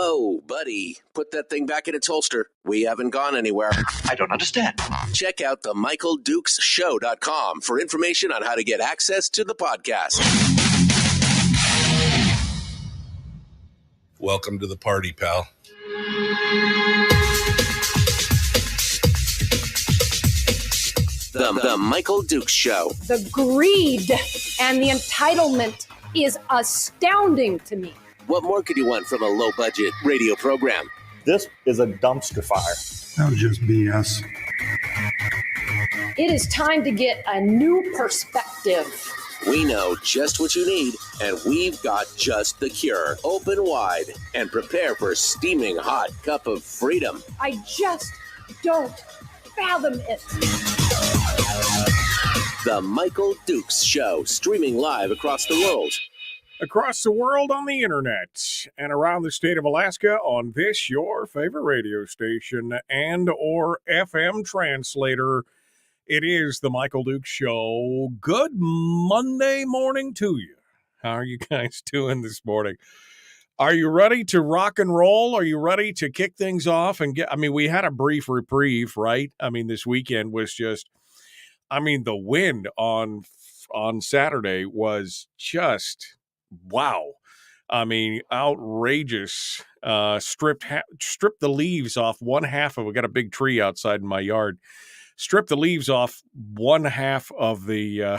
Whoa, buddy. Put that thing back in its holster. We haven't gone anywhere. I don't understand. Check out the MichaelDukesShow.com for information on how to get access to the podcast. Welcome to the party, pal. The Michael Dukes Show. The greed and the entitlement is astounding to me. What more could you want from a low-budget radio program? This is a dumpster fire. That was just BS. It is time to get a new perspective. We know just what you need, and we've got just the cure. Open wide and prepare for a steaming hot cup of freedom. I just don't fathom it. The Michael Dukes Show, streaming live across the world. Across the world on the internet and around the state of Alaska on this, your favorite radio station and or FM translator. It is the Michael Dukes Show. Good Monday morning to you. How are you guys doing this morning? Are you ready to rock and roll? Are you ready to kick things off and we had a brief reprieve, right? This weekend was just, the wind on Saturday was just, wow. Outrageous. Stripped the leaves off one half of, we got a big tree outside in my yard. Stripped the leaves off one half of the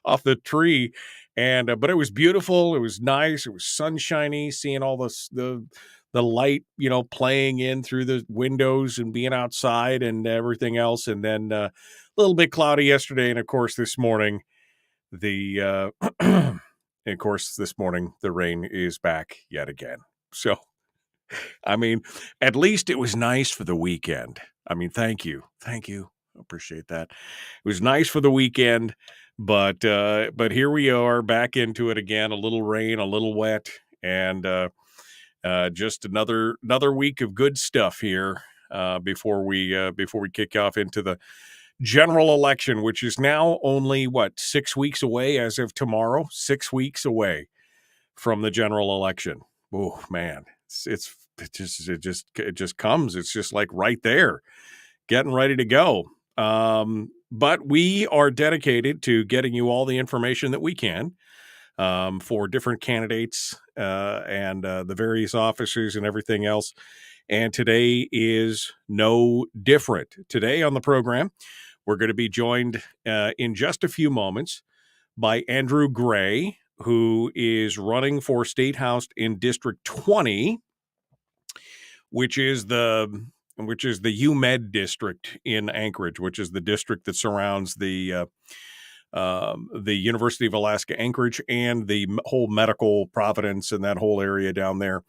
off the tree, and but it was beautiful. It was nice. It was sunshiny. Seeing all the light, playing in through the windows and being outside and everything else. And then a little bit cloudy yesterday, and of course this morning, the rain is back yet again. So, at least it was nice for the weekend. Thank you. Appreciate that. It was nice for the weekend, but here we are back into it again. A little rain, a little wet, and just another week of good stuff here before we kick off into the general election, which is now only 6 weeks away as of tomorrow. 6 weeks away from the general election. Oh man, it just comes. It's just like right there, getting ready to go. But we are dedicated to getting you all the information that we can for different candidates and the various offices and everything else. And today is no different. Today on the program, we're going to be joined in just a few moments by Andrew Gray, who is running for State House in District 20, which is the UMed district in Anchorage, which is the district that surrounds the University of Alaska Anchorage and the whole medical Providence and that whole area down there.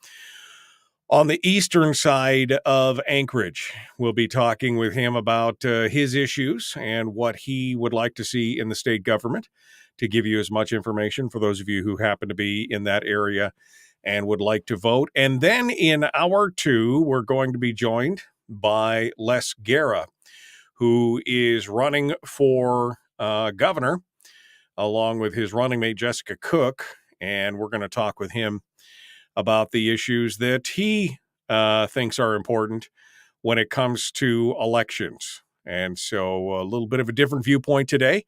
On the eastern side of Anchorage, we'll be talking with him about his issues and what he would like to see in the state government, to give you as much information for those of you who happen to be in that area and would like to vote. And then in hour two, we're going to be joined by Les Gara, who is running for governor, along with his running mate, Jessica Cook. And we're going to talk with him about the issues that he thinks are important when it comes to elections. And so a little bit of a different viewpoint today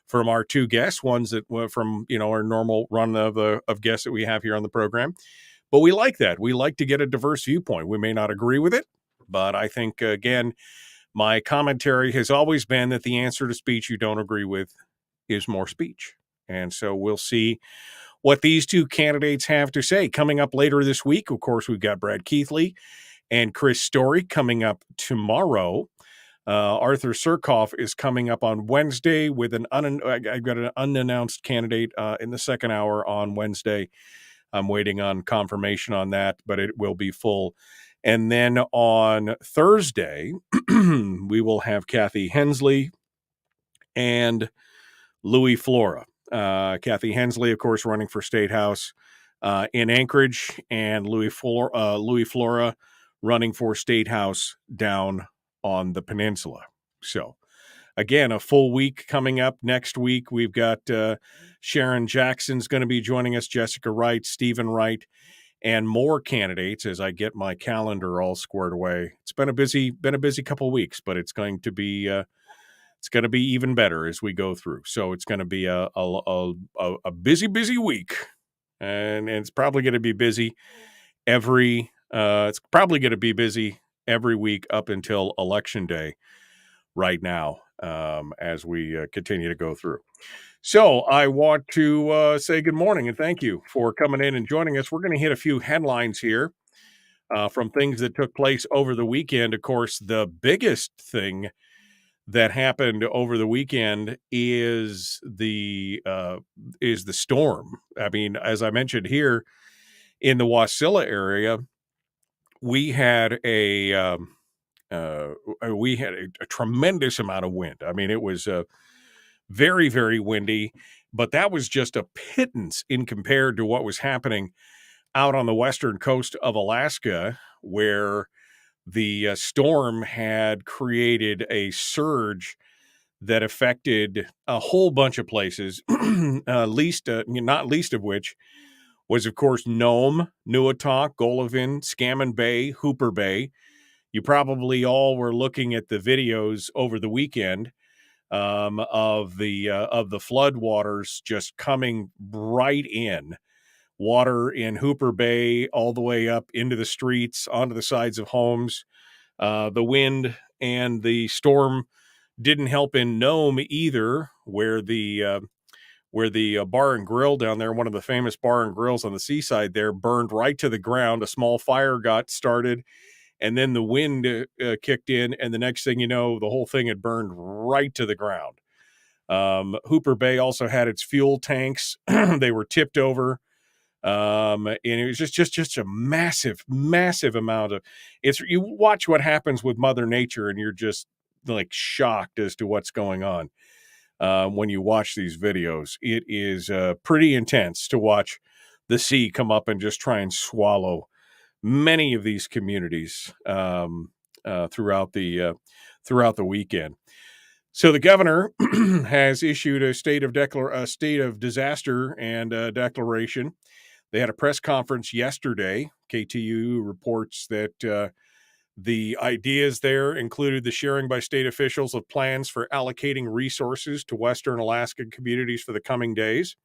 from our two guests, ones that were from, our normal run of guests that we have here on the program. But we like that. We like to get a diverse viewpoint. We may not agree with it, but I think, again, my commentary has always been that the answer to speech you don't agree with is more speech. And so we'll see what these two candidates have to say. Coming up later this week, of course, we've got Brad Keithley and Chris Story coming up tomorrow. Arthur Surkoff is coming up on Wednesday with I've got an unannounced candidate in the second hour on Wednesday. I'm waiting on confirmation on that, but it will be full. And then on Thursday, we will have Kathy Hensley and Louis Flora. Kathy Hensley, of course, running for State House in Anchorage, and Louis Flora running for State House down on the peninsula. So, again, a full week coming up next week. We've got Sharon Jackson's going to be joining us, Jessica Wright, Stephen Wright, and more candidates as I get my calendar all squared away. It's been a busy couple of weeks, but it's going to be even better as we go through. So it's going to be a busy week, and it's probably going to be busy every week up until Election Day right now, as we continue to go through. So I want to say good morning and thank you for coming in and joining us. We're going to hit a few headlines here from things that took place over the weekend. Of course, the biggest thing that happened over the weekend is the storm. I mean, as I mentioned here in the Wasilla area, we had a tremendous amount of wind. I mean, it was very, very windy, but that was just a pittance in compared to what was happening out on the western coast of Alaska, where the storm had created a surge that affected a whole bunch of places, not least of which was, of course, Nome, Nuatak, Golovin, Scammon Bay, Hooper Bay. You probably all were looking at the videos over the weekend of the flood waters just coming right in. Water in Hooper Bay all the way up into the streets, onto the sides of homes. The wind and the storm didn't help in Nome either, where the bar and grill down there, one of the famous bar and grills on the seaside there, burned right to the ground. A small fire got started, and then the wind kicked in, and the next thing you know, the whole thing had burned right to the ground. Hooper Bay also had its fuel tanks. They were tipped over. And it was just a massive amount of you watch what happens with Mother Nature, and you're just like shocked as to what's going on. When you watch these videos, it is pretty intense to watch the sea come up and just try and swallow many of these communities throughout the weekend. So the governor has issued a state of disaster and declaration. They had a press conference yesterday. KTU reports that the ideas there included the sharing by state officials of plans for allocating resources to Western Alaska communities for the coming days.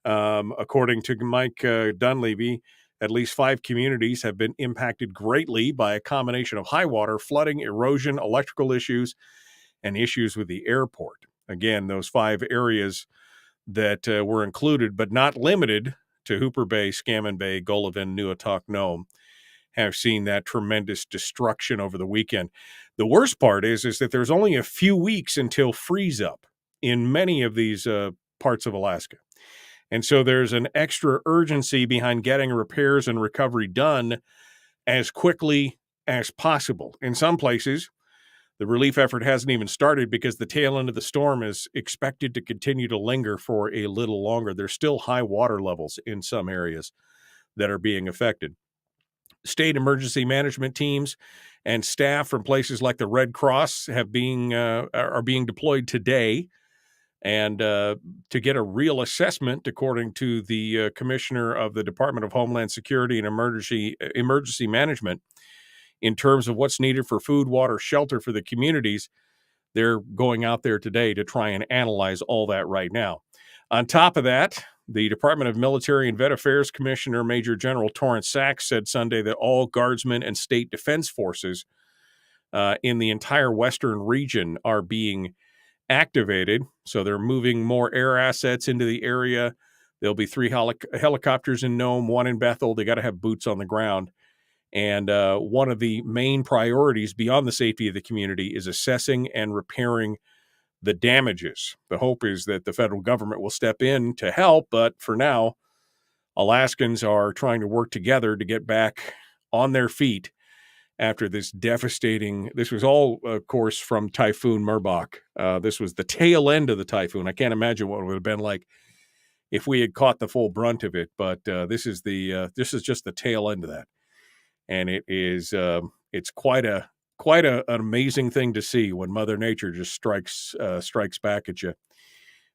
According to Mike Dunleavy, at least 5 communities have been impacted greatly by a combination of high water, flooding, erosion, electrical issues, and issues with the airport. Again, those 5 areas that were included, but not limited to Hooper Bay, Scammon Bay, Golovin, Nuatak, Nome, have seen that tremendous destruction over the weekend. The worst part is that there's only a few weeks until freeze up in many of these parts of Alaska. And so there's an extra urgency behind getting repairs and recovery done as quickly as possible. In some places, the relief effort hasn't even started because the tail end of the storm is expected to continue to linger for a little longer. There's still high water levels in some areas that are being affected. State emergency management teams and staff from places like the Red Cross are being deployed today, and to get a real assessment, according to the commissioner of the Department of Homeland Security and Emergency Management, in terms of what's needed for food, water, shelter for the communities. They're going out there today to try and analyze all that right now. On top of that, the Department of Military and Vet Affairs Commissioner Major General Torrance Sachs said Sunday that all guardsmen and state defense forces in the entire western region are being activated. So they're moving more air assets into the area. There'll be 3 helicopters in Nome, 1 in Bethel. They got to have boots on the ground. And one of the main priorities beyond the safety of the community is assessing and repairing the damages. The hope is that the federal government will step in to help, but for now, Alaskans are trying to work together to get back on their feet after this was all, of course, from Typhoon Merbok. This was the tail end of the typhoon. I can't imagine what it would have been like if we had caught the full brunt of it, but this is just the tail end of that. And it's quite an amazing thing to see when Mother Nature just strikes back at you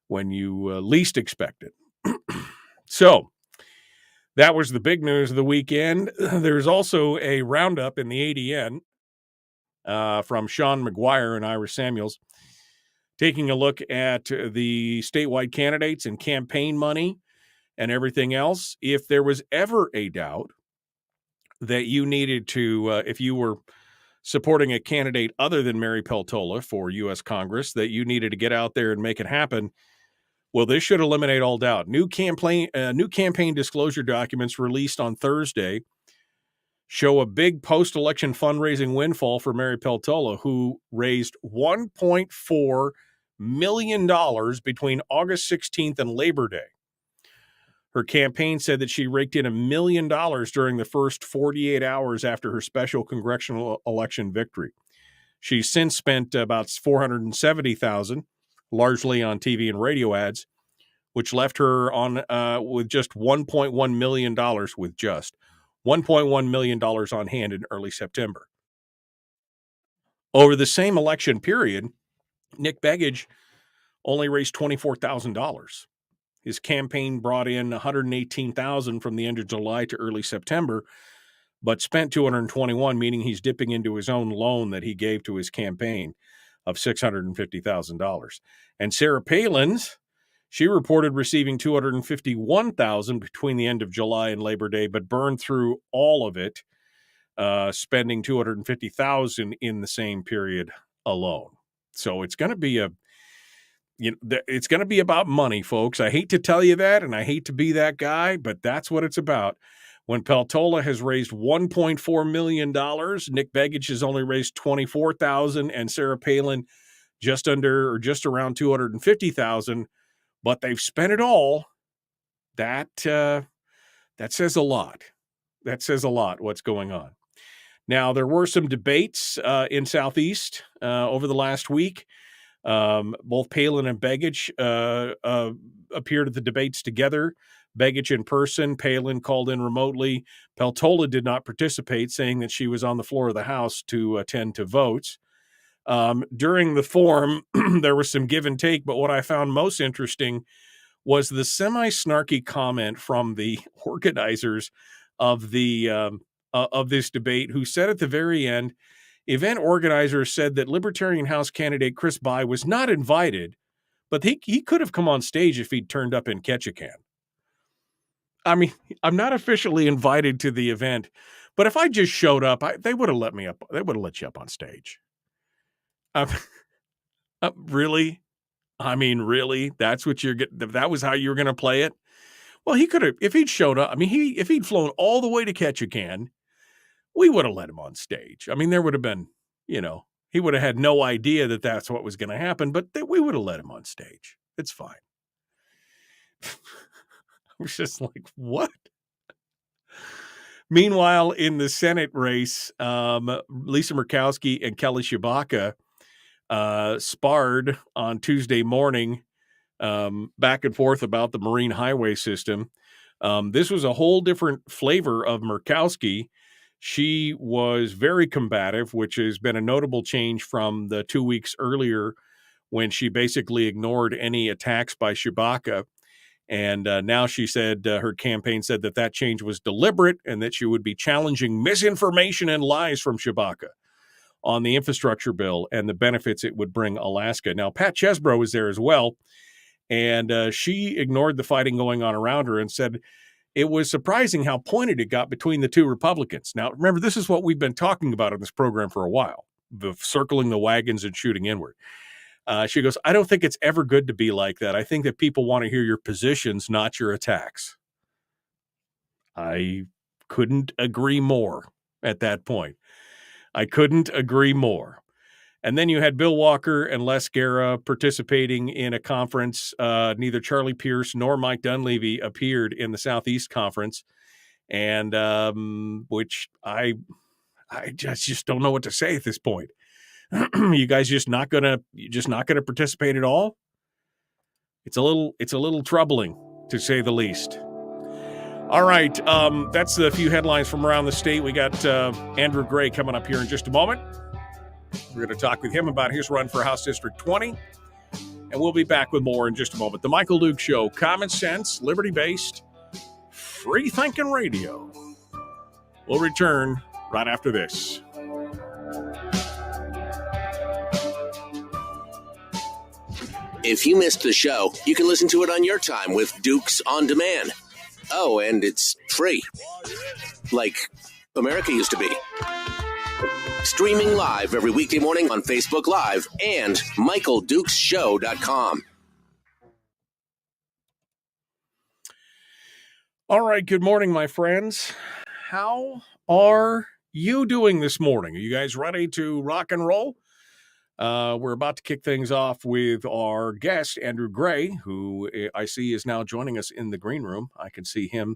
when you least expect it. So That was the big news of the weekend. There's also a roundup in the ADN from Sean McGuire and Ira Samuels, taking a look at the statewide candidates and campaign money and everything else. If there was ever a doubt that you needed to, if you were supporting a candidate other than Mary Peltola for U.S. Congress, that you needed to get out there and make it happen, well, this should eliminate all doubt. New campaign disclosure documents released on Thursday show a big post-election fundraising windfall for Mary Peltola, who raised $1.4 million between August 16th and Labor Day. Her campaign said that she raked in $1 million during the first 48 hours after her special congressional election victory. She's since spent about $470,000, largely on TV and radio ads, which left her on with just $1.1 million $1.1 million on hand in early September. Over the same election period, Nick Begich only raised $24,000. His campaign brought in $118,000 from the end of July to early September, but spent $221,000, meaning he's dipping into his own loan that he gave to his campaign of $650,000. And Sarah Palin's, she reported receiving $251,000 between the end of July and Labor Day, but burned through all of it, spending $250,000 in the same period alone. So it's going to be it's going to be about money, folks. I hate to tell you that, and I hate to be that guy, but that's what it's about. When Peltola has raised $1.4 million, Nick Begich has only raised $24,000, and Sarah Palin just around $250,000. But they've spent it all. That says a lot. That says a lot what's going on. Now, there were some debates in Southeast over the last week. Both Palin and Begich appeared at the debates together. Begich in person, Palin called in remotely. Peltola did not participate, saying that she was on the floor of the House to attend to votes. During the forum, there was some give and take, but what I found most interesting was the semi-snarky comment from the organizers of this debate, who said at the very end, event organizers said that Libertarian House candidate Chris Bai was not invited, but he could have come on stage if he'd turned up in Ketchikan. I mean, I'm not officially invited to the event, but if I just showed up, they would have let me up. They would have let you up on stage. Really? I mean, really? That's what that was how you were going to play it? Well, he could have, if he'd showed up, I mean, if he'd flown all the way to Ketchikan, we would have let him on stage. I mean, there would have been, he would have had no idea that that's what was going to happen, but we would have let him on stage. It's fine. I was just like, what? Meanwhile, in the Senate race, Lisa Murkowski and Kelly Tshibaka sparred on Tuesday morning back and forth about the Marine Highway System. This was a whole different flavor of Murkowski. She was very combative, which has been a notable change from the 2 weeks earlier when she basically ignored any attacks by Tshibaka. And now she said her campaign said that change was deliberate and that she would be challenging misinformation and lies from Tshibaka on the infrastructure bill and the benefits it would bring Alaska. Now, Pat Chesbrough was there as well, and she ignored the fighting going on around her and said it was surprising how pointed it got between the two Republicans. Now, remember, this is what we've been talking about in this program for a while, the circling the wagons and shooting inward. She goes, I don't think it's ever good to be like that. I think that people want to hear your positions, not your attacks. I couldn't agree more at that point. I couldn't agree more. And then you had Bill Walker and Les Gara participating in a conference. Neither Charlie Pierce nor Mike Dunleavy appeared in the Southeast Conference, and which I just don't know what to say at this point. You guys just not gonna participate at all? It's a little troubling, to say the least. All right, that's a few headlines from around the state. We got Andrew Gray coming up here in just a moment. We're going to talk with him about his run for House District 20, and we'll be back with more in just a moment. The Michael Luke Show, common sense, liberty-based, Free Thinking Radio. We'll return right after this. If you missed the show, you can listen to it on your time with Dukes On Demand. Oh, and it's free. Like America used to be. Streaming live every weekday morning on Facebook Live and MichaelDukesShow.com. All right, good morning, my friends. How are you doing this morning? Are you guys ready to rock and roll? We're about to kick things off with our guest, Andrew Gray, who I see is now joining us in the green room. I can see him.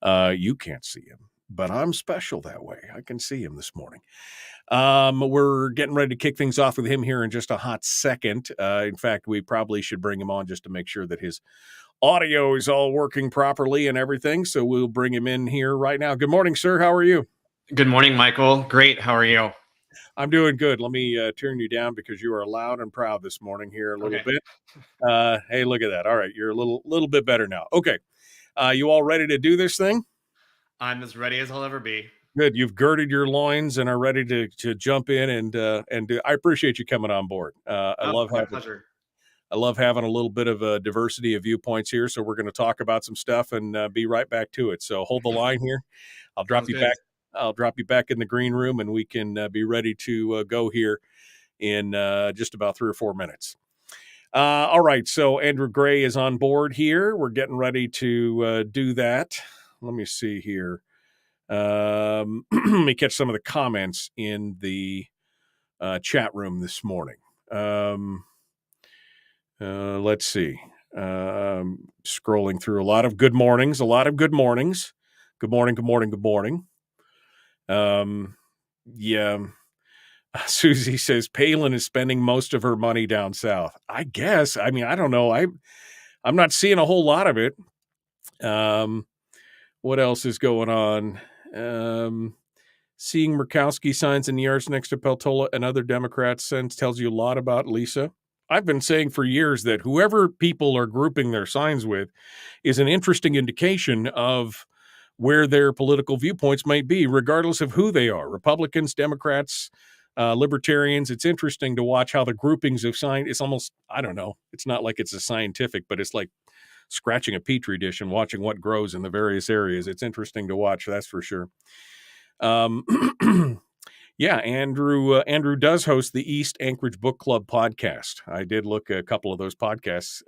You can't see him, but I'm special that way. I can see him this morning. We're getting ready to kick things off with him here in just a hot second. In fact, we probably should bring him on just to make sure that his audio is all working properly and everything. So we'll bring him in here right now. Good morning, sir. How are you? Good morning, Michael. Great. How are you? I'm doing good. Let me turn you down because you are loud and proud this morning here a little bit. Hey, look at that. All right. You're a little bit better now. Okay. You all ready to do this thing? I'm as ready as I'll ever be. Good. You've girded your loins and are ready to jump in and do. I appreciate you coming on board. I love having a little bit of a diversity of viewpoints here. So we're going to talk about some stuff and be right back to it. So hold the line here. I'll drop you back. I'll drop you back in the green room and we can be ready to go here in just about 3 or 4 minutes. All right. So Andrew Gray is on board here. We're getting ready to do that. Let me see here. Let me catch some of the comments in the chat room this morning. Let's see. Scrolling through a lot of good mornings. Good morning. Yeah. Susie says Palin is spending most of her money down south. I guess. I mean, I don't know. I'm not seeing a whole lot of it. What else is going on? Seeing Murkowski signs in the yards next to Peltola and other Democrats sends tells you a lot about Lisa. I've been saying for years that whoever people are grouping their signs with is an interesting indication of where their political viewpoints might be, regardless of who they are, Republicans, Democrats, libertarians. It's interesting to watch how the groupings of sign. It's almost, I don't know. It's not like it's a scientific, but it's like scratching a petri dish and watching what grows in the various areas. It's interesting to watch. That's for sure. Yeah, Andrew does host the East Anchorage Book Club podcast. I did look at a couple of those podcasts.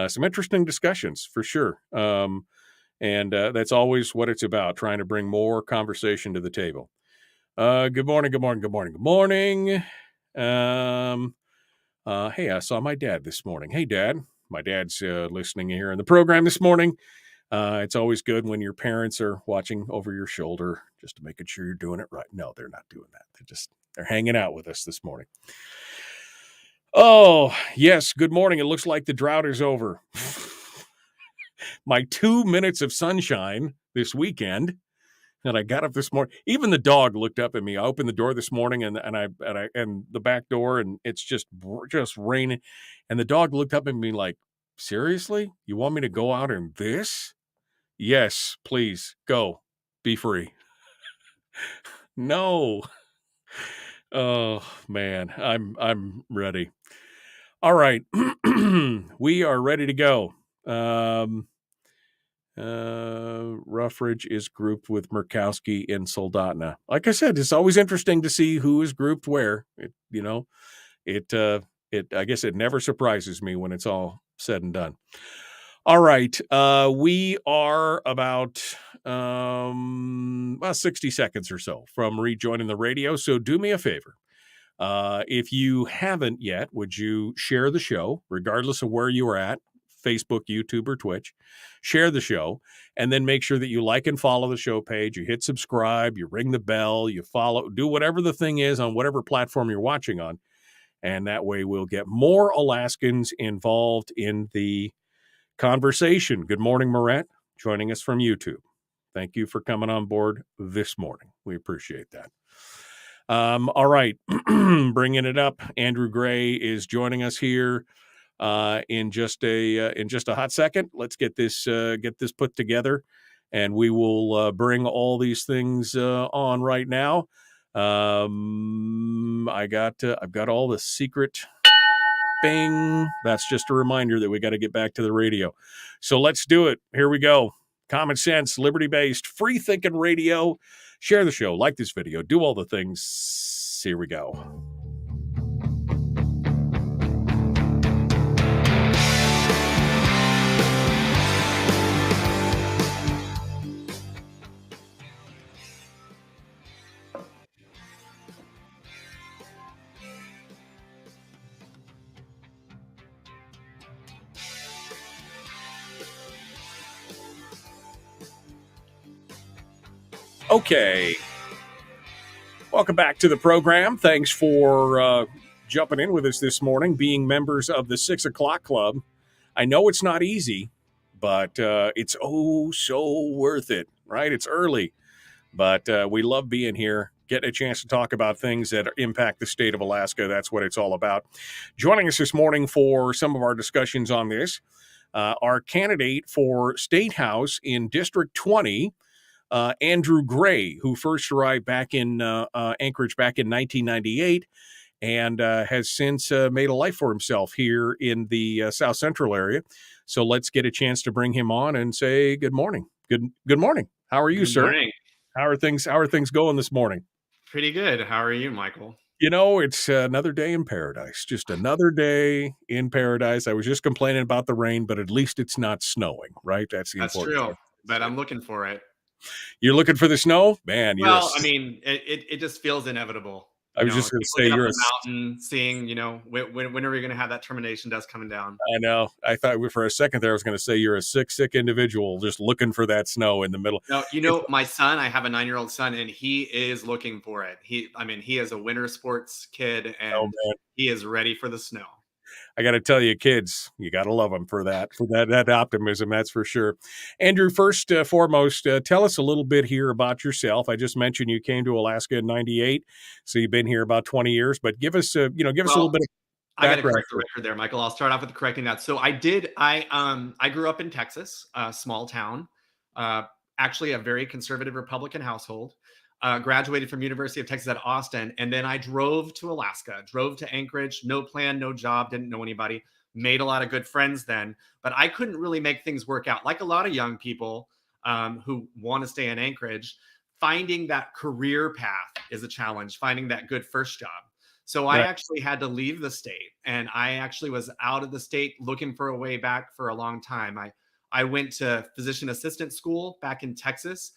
Some interesting discussions for sure. And that's always what it's about, trying to bring more conversation to the table. Good morning. Hey, I saw my dad this morning. Hey, Dad. My dad's listening here in the program this morning. It's always good when your parents are watching over your shoulder, just to making sure you're doing it right. No, they're not doing that. They're hanging out with us this morning. Oh, yes. Good morning. It looks like the drought is over. My 2 minutes of sunshine this weekend, and I got up this morning. Even the dog looked up at me. I opened the door this morning, and the back door, and it's just raining. And the dog looked up at me like, "Seriously, you want me to go out in this?" Yes, please go. Be free. No. Oh man, I'm ready. All right, we are ready to go. Ruffridge is grouped with Murkowski in Soldotna. Like I said, it's always interesting to see who is grouped where. I guess it never surprises me when it's all said and done. All right, we are about 60 seconds or so from rejoining the radio. So do me a favor. If you haven't yet, would you share the show, regardless of where you are at? Facebook, YouTube, or Twitch, share the show, and then make sure that you like and follow the show page. You hit subscribe, you ring the bell, you follow, do whatever the thing is on whatever platform you're watching on. And that way we'll get more Alaskans involved in the conversation. Good morning, Moret, joining us from YouTube. Thank you for coming on board this morning. We appreciate that. All right, bringing it up. Andrew Gray is joining us here. In just a hot second. Let's get this put together, and we will bring all these things on right now. I've got all the secret. Bing. That's just a reminder that we got to get back to the radio. So let's do it. Here we go. Common sense, liberty-based, free-thinking radio. Share the show, like this video, do all the things. Here we go. Okay. Welcome back to the program. Thanks for jumping in with us this morning, being members of the 6 o'clock club. I know it's not easy, but it's so worth it, right? It's early, but we love being here, getting a chance to talk about things that impact the state of Alaska. That's what it's all about. Joining us this morning for some of our discussions on this, our candidate for State House in District 20, Andrew Gray, who first arrived back in Anchorage back in 1998 and has since made a life for himself here in the South Central area. So let's get a chance to bring him on and say good morning. Good morning. How are you, sir? Morning. How are things going this morning? Pretty good. How are you, Michael? You know, it's another day in paradise. Just another day in paradise. I was just complaining about the rain, but at least it's not snowing, right? That's important. True, but I'm looking for it. You're looking for the snow? Man, I mean, it just feels inevitable. I was just going to say you're a mountain, seeing, when are we going to have that termination dust coming down? I know. I thought for a second there I was going to say you're a sick individual just looking for that snow in the middle. No, my son, I have a 9-year-old son, and he is looking for it. He is a winter sports kid, and he is ready for the snow. I got to tell you, kids, you got to love them for that optimism. That's for sure. Andrew, first foremost, tell us a little bit here about yourself. I just mentioned you came to Alaska in '98, so you've been here about 20 years. But give us a little bit of background. I got to correct the record there, Michael. I'll start off with correcting that. So I grew up in Texas, a small town, actually a very conservative Republican household. Graduated from University of Texas at Austin, and then I drove to Alaska, drove to Anchorage, no plan, no job, didn't know anybody, made a lot of good friends then, but I couldn't really make things work out. Like a lot of young people who want to stay in Anchorage, finding that career path is a challenge, finding that good first job. So I actually had to leave the state, and I actually was out of the state looking for a way back for a long time. I went to physician assistant school back in Texas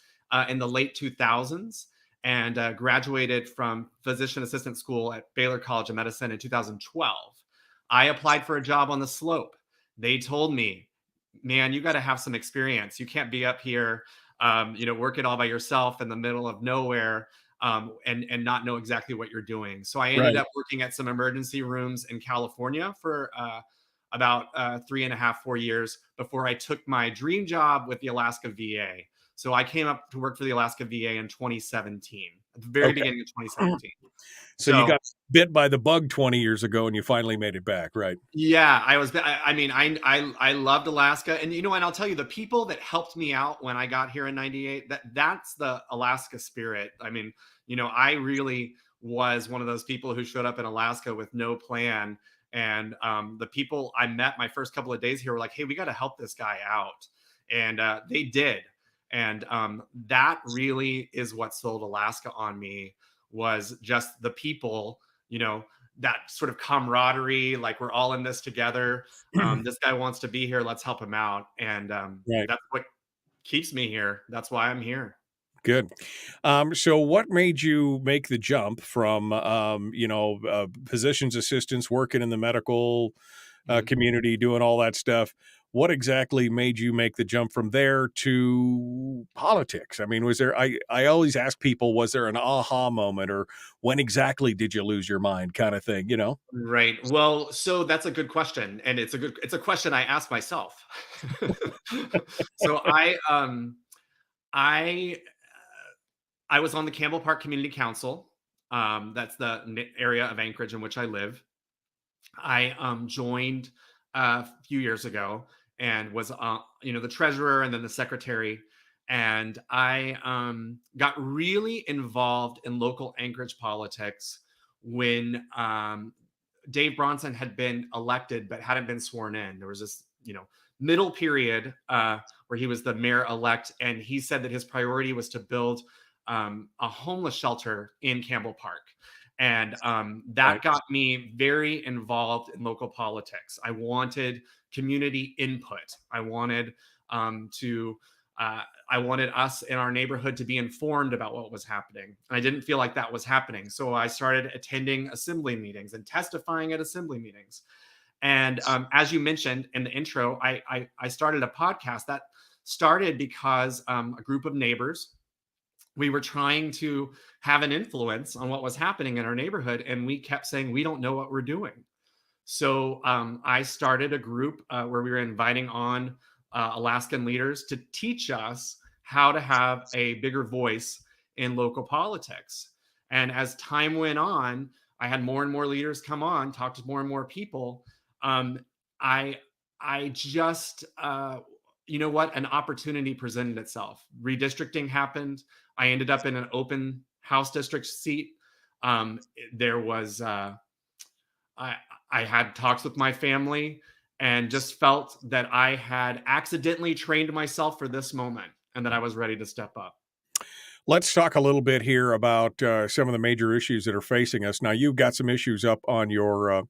in the late 2000s. And graduated from physician assistant school at Baylor College of Medicine in 2012. I applied for a job on the slope. They told me, man, you got to have some experience. You can't be up here, work it all by yourself in the middle of nowhere and not know exactly what you're doing. So I ended up working at some emergency rooms in California for about 3.5, 4 years before I took my dream job with the Alaska VA. So I came up to work for the Alaska VA in 2017, at the very beginning of 2017. So you got bit by the bug 20 years ago and you finally made it back, right? Yeah, I loved Alaska. And, and I'll tell you, the people that helped me out when I got here in 98, that's the Alaska spirit. I mean, I really was one of those people who showed up in Alaska with no plan. And the people I met my first couple of days here were like, hey, we got to help this guy out. And they did. And that really is what sold Alaska on me, was just the people, that sort of camaraderie, like we're all in this together. This guy wants to be here. Let's help him out. And that's what keeps me here. That's why I'm here. Good. So what made you make the jump from, physician's assistants, working in the medical community, doing all that stuff? What exactly made you make the jump from there to politics? I mean, was there, I always ask people, was there an aha moment, or when exactly did you lose your mind, kind of thing, Right. Well, so that's a good question. And it's a question I ask myself. So I was on the Campbell Park Community Council. That's the area of Anchorage in which I live. I joined a few years ago and was, the treasurer and then the secretary. And I got really involved in local Anchorage politics when Dave Bronson had been elected but hadn't been sworn in. There was this, middle period where he was the mayor elect, and he said that his priority was to build a homeless shelter in Campbell Park. And that got me very involved in local politics. I wanted community input. I wanted I wanted us in our neighborhood to be informed about what was happening. And I didn't feel like that was happening. So I started attending assembly meetings and testifying at assembly meetings. And as you mentioned in the intro, I started a podcast that started because a group of neighbors, we were trying to have an influence on what was happening in our neighborhood. And we kept saying, we don't know what we're doing. So I started a group where we were inviting on Alaskan leaders to teach us how to have a bigger voice in local politics. And as time went on, I had more and more leaders come on, talk to more and more people. I just, an opportunity presented itself. Redistricting happened. I ended up in an open House district seat. There was, I had talks with my family and just felt that I had accidentally trained myself for this moment and that I was ready to step up. Let's talk a little bit here about some of the major issues that are facing us. Now, you've got some issues up on your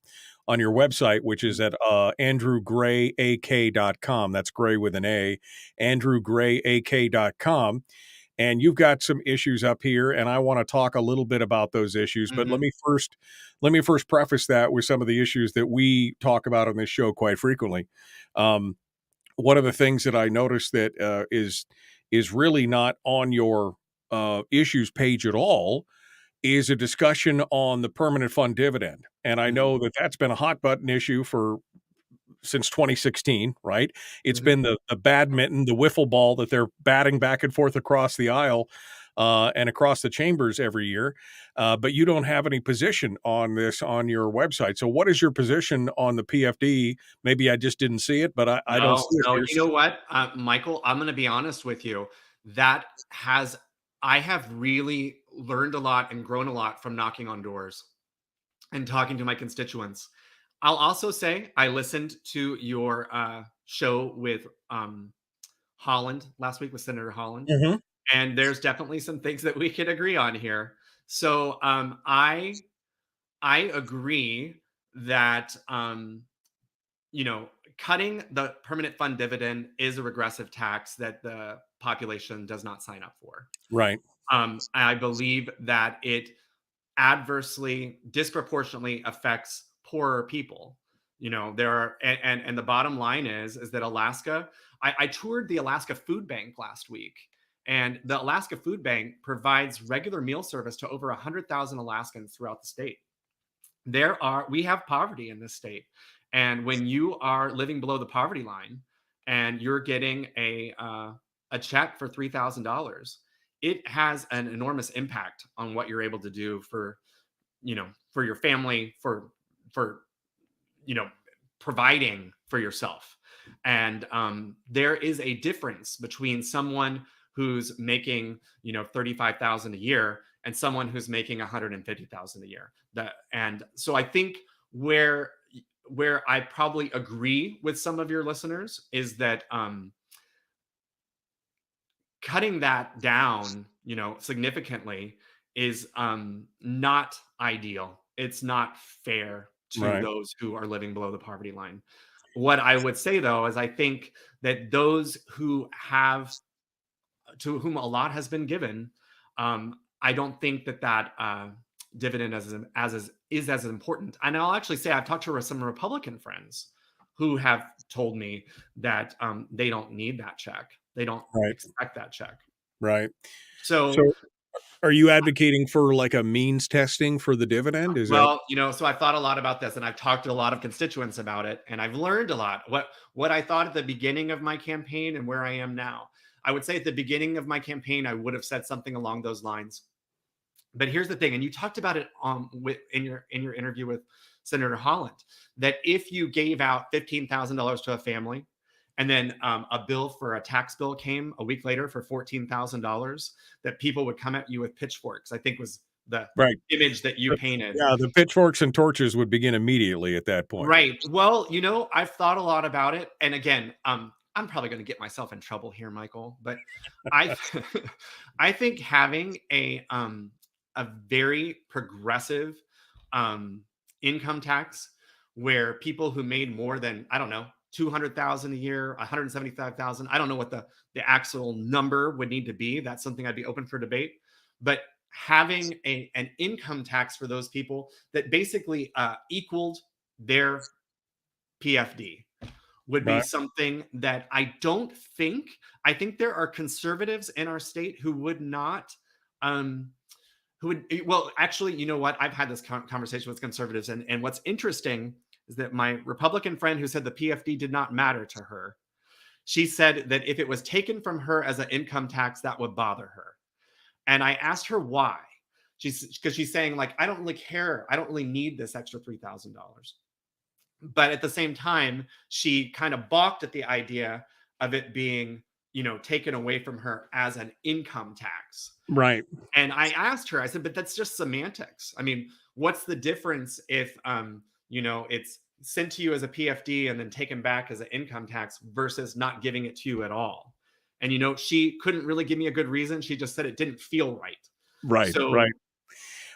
website, which is at andrewgrayak.com. That's Gray with an A, andrewgrayak.com. And you've got some issues up here, and I want to talk a little bit about those issues. But let me first preface that with some of the issues that we talk about on this show quite frequently. One of the things that I noticed that is really not on your issues page at all is a discussion on the permanent fund dividend. And I know that that's been a hot button issue since 2016, right? It's been the badminton, the wiffle ball that they're batting back and forth across the aisle and across the chambers every year. But you don't have any position on this on your website. So what is your position on the PFD? Maybe I just didn't see it, but I don't see it. No, you know what, Michael, I'm going to be honest with you. I have really learned a lot and grown a lot from knocking on doors and talking to my constituents. I'll also say I listened to your show with Holland last week with Senator Holland, and there's definitely some things that we could agree on here. So I agree that cutting the permanent fund dividend is a regressive tax that the population does not sign up for. Right. I believe that it disproportionately affects poorer people. There are, and the bottom line is that Alaska, I toured the Alaska Food Bank last week, and the Alaska Food Bank provides regular meal service to over 100,000 Alaskans throughout the state. We have poverty in this state. And when you are living below the poverty line and you're getting a check for $3,000, it has an enormous impact on what you're able to do for your family, for providing for yourself. And there is a difference between someone who's making, $35,000 a year and someone who's making $150,000 a year. And so I think where I probably agree with some of your listeners is that cutting that down, significantly is not ideal. It's not fair to those who are living below the poverty line. What I would say, though, is I think that those to whom a lot has been given, I don't think that dividend is as important. And I'll actually say I've talked to some Republican friends who have told me that they don't need that check. They don't expect that check. Right. So are you advocating for like a means testing for the dividend? So I've thought a lot about this, and I've talked to a lot of constituents about it, and I've learned a lot. What I thought at the beginning of my campaign and where I am now. I would say at the beginning of my campaign, I would have said something along those lines. But here's the thing, and you talked about it in your interview with Senator Holland, that if you gave out $15,000 to a family And then a bill for a tax bill came a week later for $14,000 that people would come at you with pitchforks, I think was the Right. image that you painted. Yeah, the pitchforks and torches would begin immediately at that point. Right. Well, I've thought a lot about it. And again, I'm probably going to get myself in trouble here, Michael, but I I think having a very progressive income tax where people who made more than, I don't know, 200,000 a year, 175,000, I don't know what the actual number would need to be. That's something I'd be open for debate. But having an income tax for those people that basically equaled their PFD would be Right. something that I think there are conservatives in our state who would not, well, actually, you know what? I've had this conversation with conservatives, and what's interesting is that my Republican friend who said the PFD did not matter to her, she said that if it was taken from her as an income tax, that would bother her. And I asked her why. Because she's saying, like, I don't really care. I don't really need this extra $3,000. But at the same time, she kind of balked at the idea of it being, taken away from her as an income tax. Right. And I asked her, I said, but that's just semantics. I mean, what's the difference if, it's sent to you as a PFD and then taken back as an income tax versus not giving it to you at all? And, she couldn't really give me a good reason. She just said it didn't feel right. Right. So, right.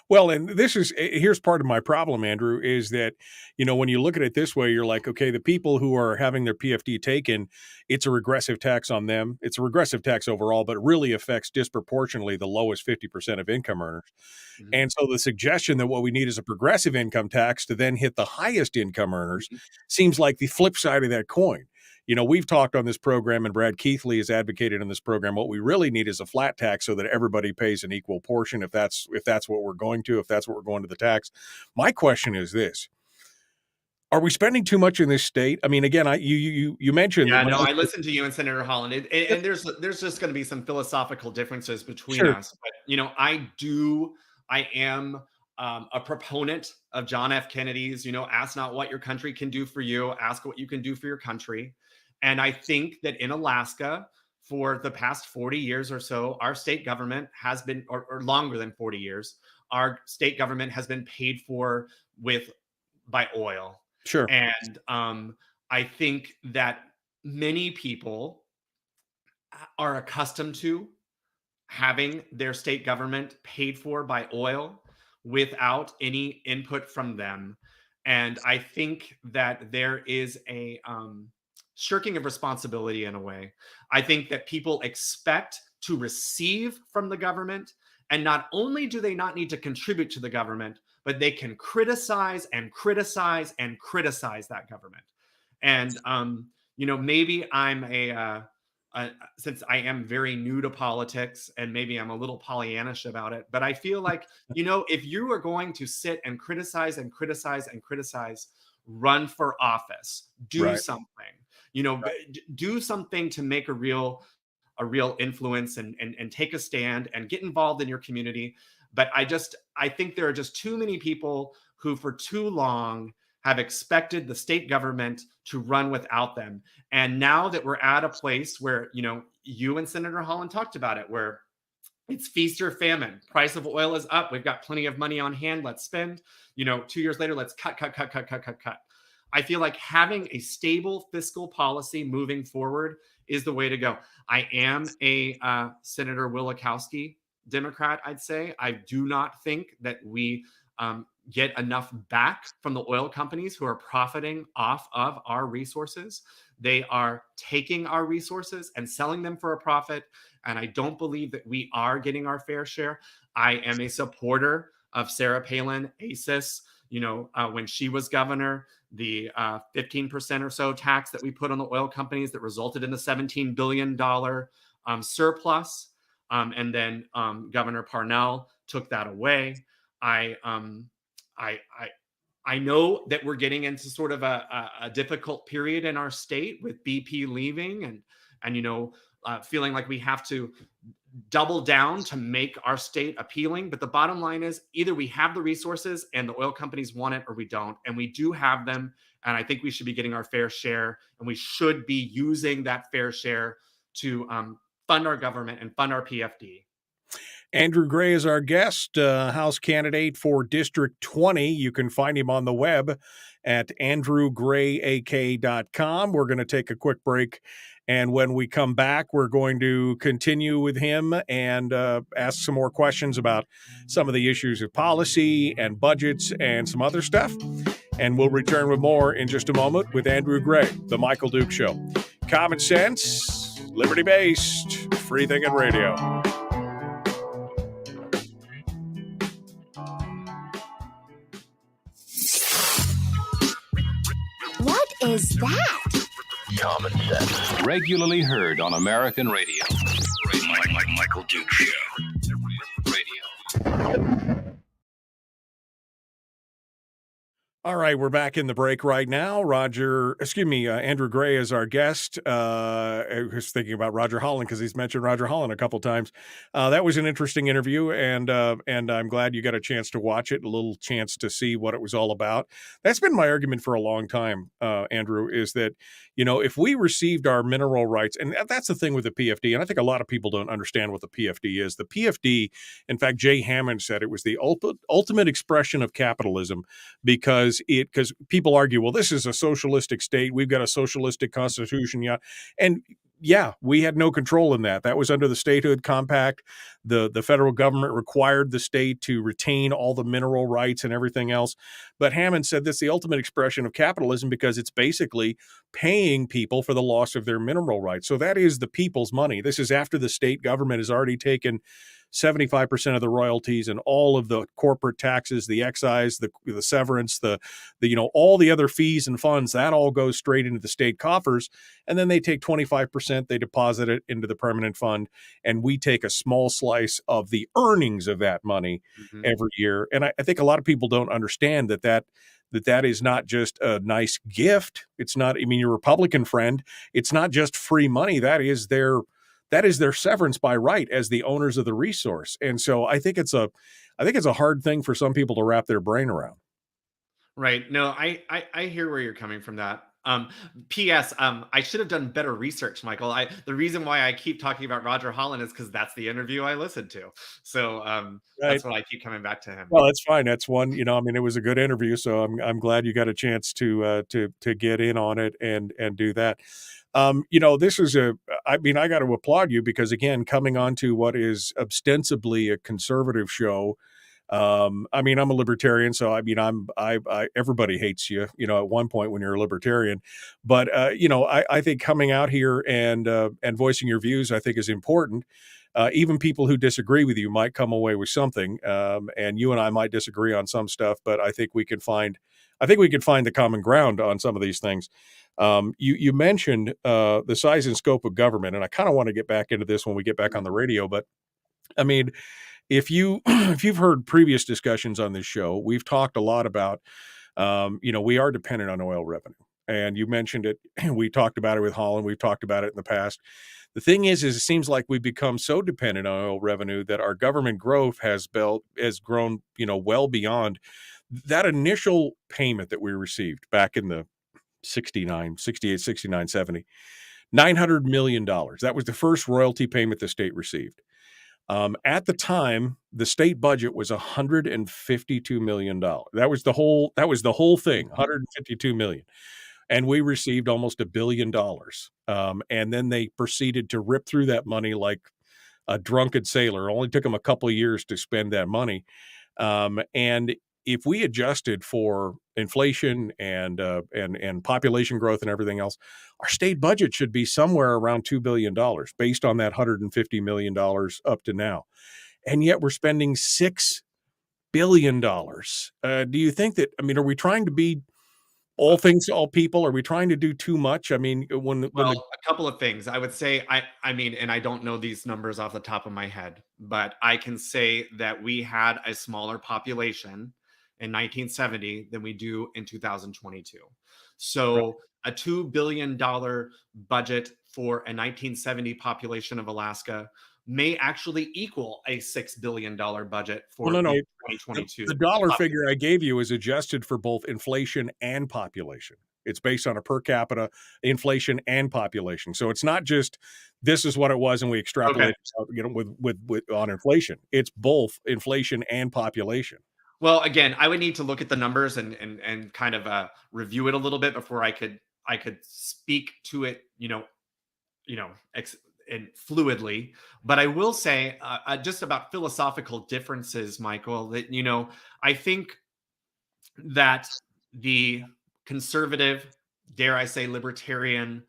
Well, and here's part of my problem, Andrew, is that, when you look at it this way, you're like, okay, the people who are having their PFD taken, it's a regressive tax on them. It's a regressive tax overall, but it really affects disproportionately the lowest 50% of income earners. Mhm. And so the suggestion that what we need is a progressive income tax to then hit the highest income earners seems like the flip side of that coin. We've talked on this program, and Brad Keithley has advocated in this program, what we really need is a flat tax so that everybody pays an equal portion if that's what we're going to the tax. My question is this. Are we spending too much in this state? I mean, again, you mentioned. Yeah, no, I listened to you and Senator Holland, and there's just going to be some philosophical differences between Sure. us. But I am a proponent of John F. Kennedy's. Ask not what your country can do for you, ask what you can do for your country. And I think that in Alaska, for the past 40 years or so, our state government has been, or longer than 40 years, our state government has been paid for by oil. Sure. And I think that many people are accustomed to having their state government paid for by oil without any input from them. And I think that there is a shirking of responsibility in a way. I think that people expect to receive from the government, and not only do they not need to contribute to the government, but they can criticize and criticize and criticize that government. And maybe I'm since I am very new to politics, and maybe I'm a little Pollyannish about it, but I feel like, if you are going to sit and criticize and criticize and criticize, run for office, do Right. something. Do something to make a real influence and take a stand and get involved in your community. But I think there are just too many people who for too long have expected the state government to run without them. And now that we're at a place where, you and Senator Holland talked about it, where it's feast or famine. Price of oil is up. We've got plenty of money on hand. Let's spend. 2 years later, let's cut. I feel like having a stable fiscal policy moving forward is the way to go. I am a Senator Wielechowski Democrat, I'd say. I do not think that we get enough back from the oil companies who are profiting off of our resources. They are taking our resources and selling them for a profit. And I don't believe that we are getting our fair share. I am a supporter of Sarah Palin, ACES. When she was governor, the 15% or so tax that we put on the oil companies that resulted in the $17 billion surplus. And then Governor Parnell took that away. I know that we're getting into sort of a difficult period in our state with BP leaving and feeling like we have to double down to make our state appealing. But the bottom line is either we have the resources and the oil companies want it or we don't. And we do have them. And I think we should be getting our fair share, and we should be using that fair share to fund our government and fund our PFD. Andrew Gray is our guest, House candidate for District 20. You can find him on the web at andrewgrayak.com. We're going to take a quick break, and when we come back, we're going to continue with him and ask some more questions about some of the issues of policy and budgets and some other stuff. And we'll return with more in just a moment with Andrew Gray, The Michael Duke Show. Common sense, liberty-based, free thinking radio. What is that? Common sense. Regularly heard on American radio. Michael Duke Show. Radio. All right, we're back in the break right now. Andrew Gray is our guest. I was thinking about Roger Holland because he's mentioned Roger Holland a couple times. That was an interesting interview, and I'm glad you got a chance to watch it, a little chance to see what it was all about. That's been my argument for a long time, Andrew, is that, if we received our mineral rights, and that's the thing with the PFD, and I think a lot of people don't understand what the PFD is. The PFD, in fact, Jay Hammond said it was the ultimate expression of capitalism because people argue, well, this is a socialistic state. We've got a socialistic constitution. Yeah, we had no control in that. That was under the statehood compact. The federal government required the state to retain all the mineral rights and everything else. But Hammond said that's the ultimate expression of capitalism because it's basically paying people for the loss of their mineral rights. So that is the people's money. This is after the state government has already taken 75% of the royalties and all of the corporate taxes, the excise, the severance, the all the other fees and funds, that all goes straight into the state coffers. And then they take 25%, they deposit it into the permanent fund, and we take a small slice of the earnings of that money every year. And I think a lot of people don't understand that is not just a nice gift. It's not, your Republican friend, it's not just free money. That is their severance by right as the owners of the resource. And so I think it's a hard thing for some people to wrap their brain around. Right. No, I hear where you're coming from that. P.S. I should have done better research, Michael. The reason why I keep talking about Roger Holland is because that's the interview I listened to. So That's what I keep coming back to him. Well, that's fine. That's one. It was a good interview, so I'm glad you got a chance to get in on it and do that. This is I got to applaud you because, again, coming on to what is ostensibly a conservative show. I'm a libertarian, so everybody hates you, at one point when you're a libertarian, but I think coming out here and voicing your views, I think is important. Even people who disagree with you might come away with something, and you and I might disagree on some stuff, but I think we can find the common ground on some of these things. You mentioned the size and scope of government, and I kind of want to get back into this when we get back on the radio. But if you've heard previous discussions on this show, we've talked a lot about we are dependent on oil revenue, and you mentioned it. We talked about it with Holland. We've talked about it in the past. The thing is it seems like we've become so dependent on oil revenue that our government growth has grown well beyond that initial payment that we received back in the 68, 69, 70, $900 million. That was the first royalty payment the state received. At the time, the state budget was $152 million. That was the whole thing, $152 million. And we received almost $1 billion. And then they proceeded to rip through that money like a drunken sailor. It only took them a couple of years to spend that money. And if we adjusted for inflation and population growth and everything else, our state budget should be somewhere around $2 billion based on that $150 million up to now. And yet we're spending $6 billion. Do you think that, are we trying to be all things to all people? Are we trying to do too much? A couple of things. I would say, and I don't know these numbers off the top of my head, but I can say that we had a smaller population in 1970 than we do in 2022. So a $2 billion budget for a 1970 population of Alaska may actually equal a $6 billion budget for Well, no. the The 2022. dollar figure I gave you is adjusted for both inflation and population. It's based on a per capita inflation and population. So it's not just this is what it was and we extrapolate with on inflation. It's both inflation and population. Well, again, I would need to look at the numbers and kind of review it a little bit before I could speak to it, and fluidly. But I will say just about philosophical differences, Michael, that, I think that the conservative, dare I say, libertarian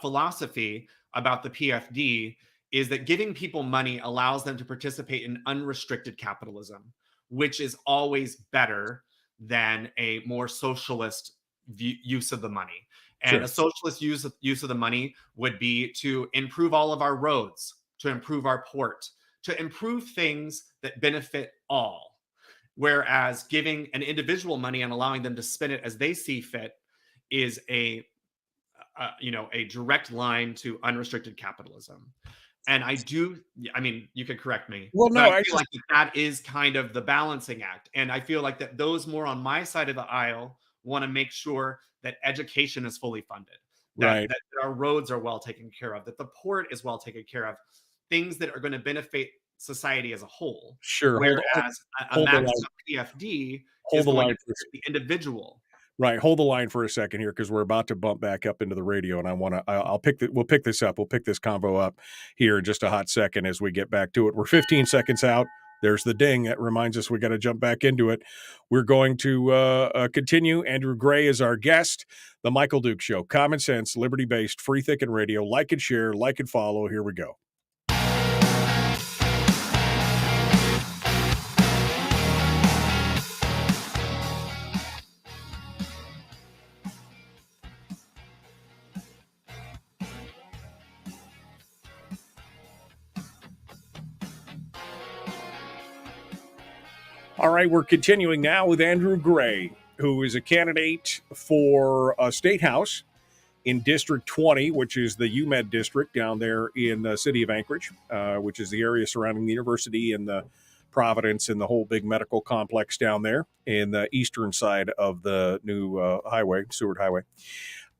philosophy about the PFD is that giving people money allows them to participate in unrestricted capitalism, which is always better than a more socialist use of the money. And a socialist use of the money would be to improve all of our roads, to improve our port, to improve things that benefit all. Whereas giving an individual money and allowing them to spend it as they see fit is a direct line to unrestricted capitalism. And you could correct me. Well, no, I feel like that is kind of the balancing act. And I feel like that those more on my side of the aisle want to make sure that education is fully funded, that our roads are well taken care of, that the port is well taken care of, things that are going to benefit society as a whole. Sure. Whereas a maximum PFD is going to benefit the individual. Right. Hold the line for a second here because we're about to bump back up into the radio, and we'll pick this up. We'll pick this convo up here in just a hot second as we get back to it. We're 15 seconds out. There's the ding that reminds us we got to jump back into it. We're going to continue. Andrew Gray is our guest. The Michael Duke Show. Common sense, liberty-based, free thinking radio. Like and share, like and follow. Here we go. All right, we're continuing now with Andrew Gray, who is a candidate for a state house in District 20, which is the UMed district down there in the city of Anchorage, which is the area surrounding the university and the Providence and the whole big medical complex down there in the eastern side of the new Seward Highway.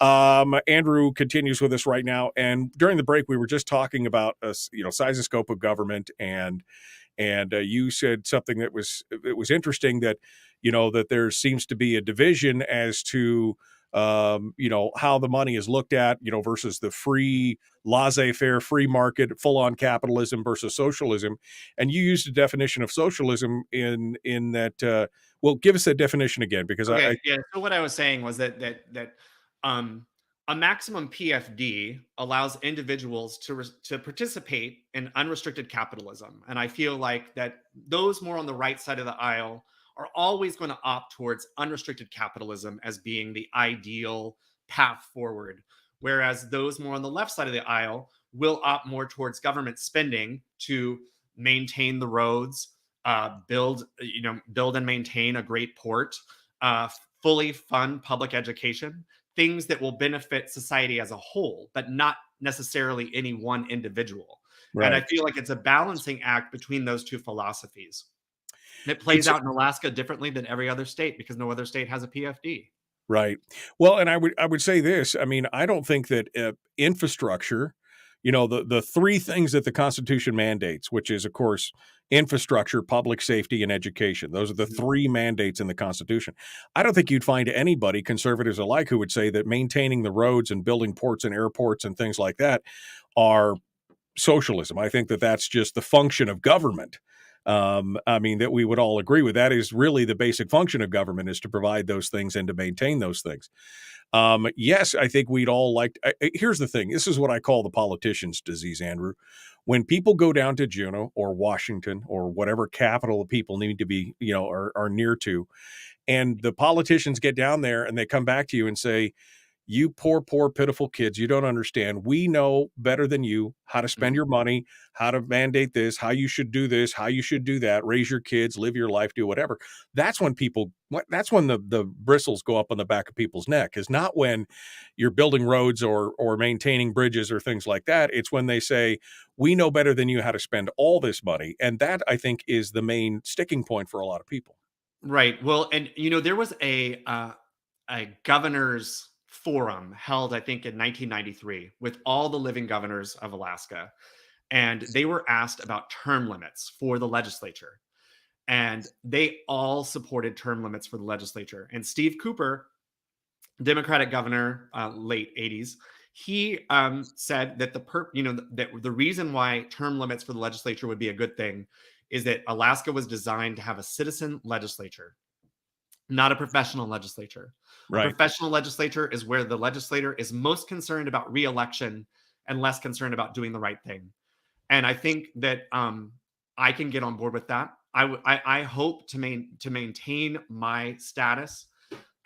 Andrew continues with us right now. And during the break, we were just talking about, size and scope of government and you said something that was interesting that, that there seems to be a division as to, how the money is looked at, versus the free laissez-faire, free market, full-on capitalism versus socialism. And you used a definition of socialism in that. Well, give us that definition again, because So what I was saying was that a maximum PFD allows individuals to participate in unrestricted capitalism. And I feel like that those more on the right side of the aisle are always going to opt towards unrestricted capitalism as being the ideal path forward. Whereas those more on the left side of the aisle will opt more towards government spending to maintain the roads, build and maintain a great port, fully fund public education, things that will benefit society as a whole, but not necessarily any one individual. Right. And I feel like it's a balancing act between those two philosophies. And it plays out in Alaska differently than every other state because no other state has a PFD. Right. Well, and I would say this. I mean, I don't think that infrastructure, the three things that the Constitution mandates, which is, of course, infrastructure, public safety, and education. Those are the three mandates in the Constitution. I don't think you'd find anybody, conservatives alike, who would say that maintaining the roads and building ports and airports and things like that are socialism. I think that that's just the function of government. That we would all agree with. That is really the basic function of government, is to provide those things and to maintain those things. Yes, I think we'd all like. Here's the thing. This is what I call the politician's disease, Andrew. When people go down to Juneau or Washington or whatever capital people need to be, are near to, and the politicians get down there and they come back to you and say, you poor, pitiful kids, you don't understand. We know better than you how to spend your money, how to mandate this, how you should do this, how you should do that, raise your kids, live your life, do whatever. That's when that's when the bristles go up on the back of people's neck, is not when you're building roads or maintaining bridges or things like that. It's when they say, we know better than you how to spend all this money. And that, I think, is the main sticking point for a lot of people. Right. Well, and there was a governor's forum held, I think, in 1993 with all the living governors of Alaska. And they were asked about term limits for the legislature. And they all supported term limits for the legislature. And Steve Cooper, Democratic governor, late 80s, he said that that the reason why term limits for the legislature would be a good thing is that Alaska was designed to have a citizen legislature, not a professional legislature. Right. A professional legislature is where the legislator is most concerned about re-election and less concerned about doing the right thing. And I think that I can get on board with that. I hope to maintain my status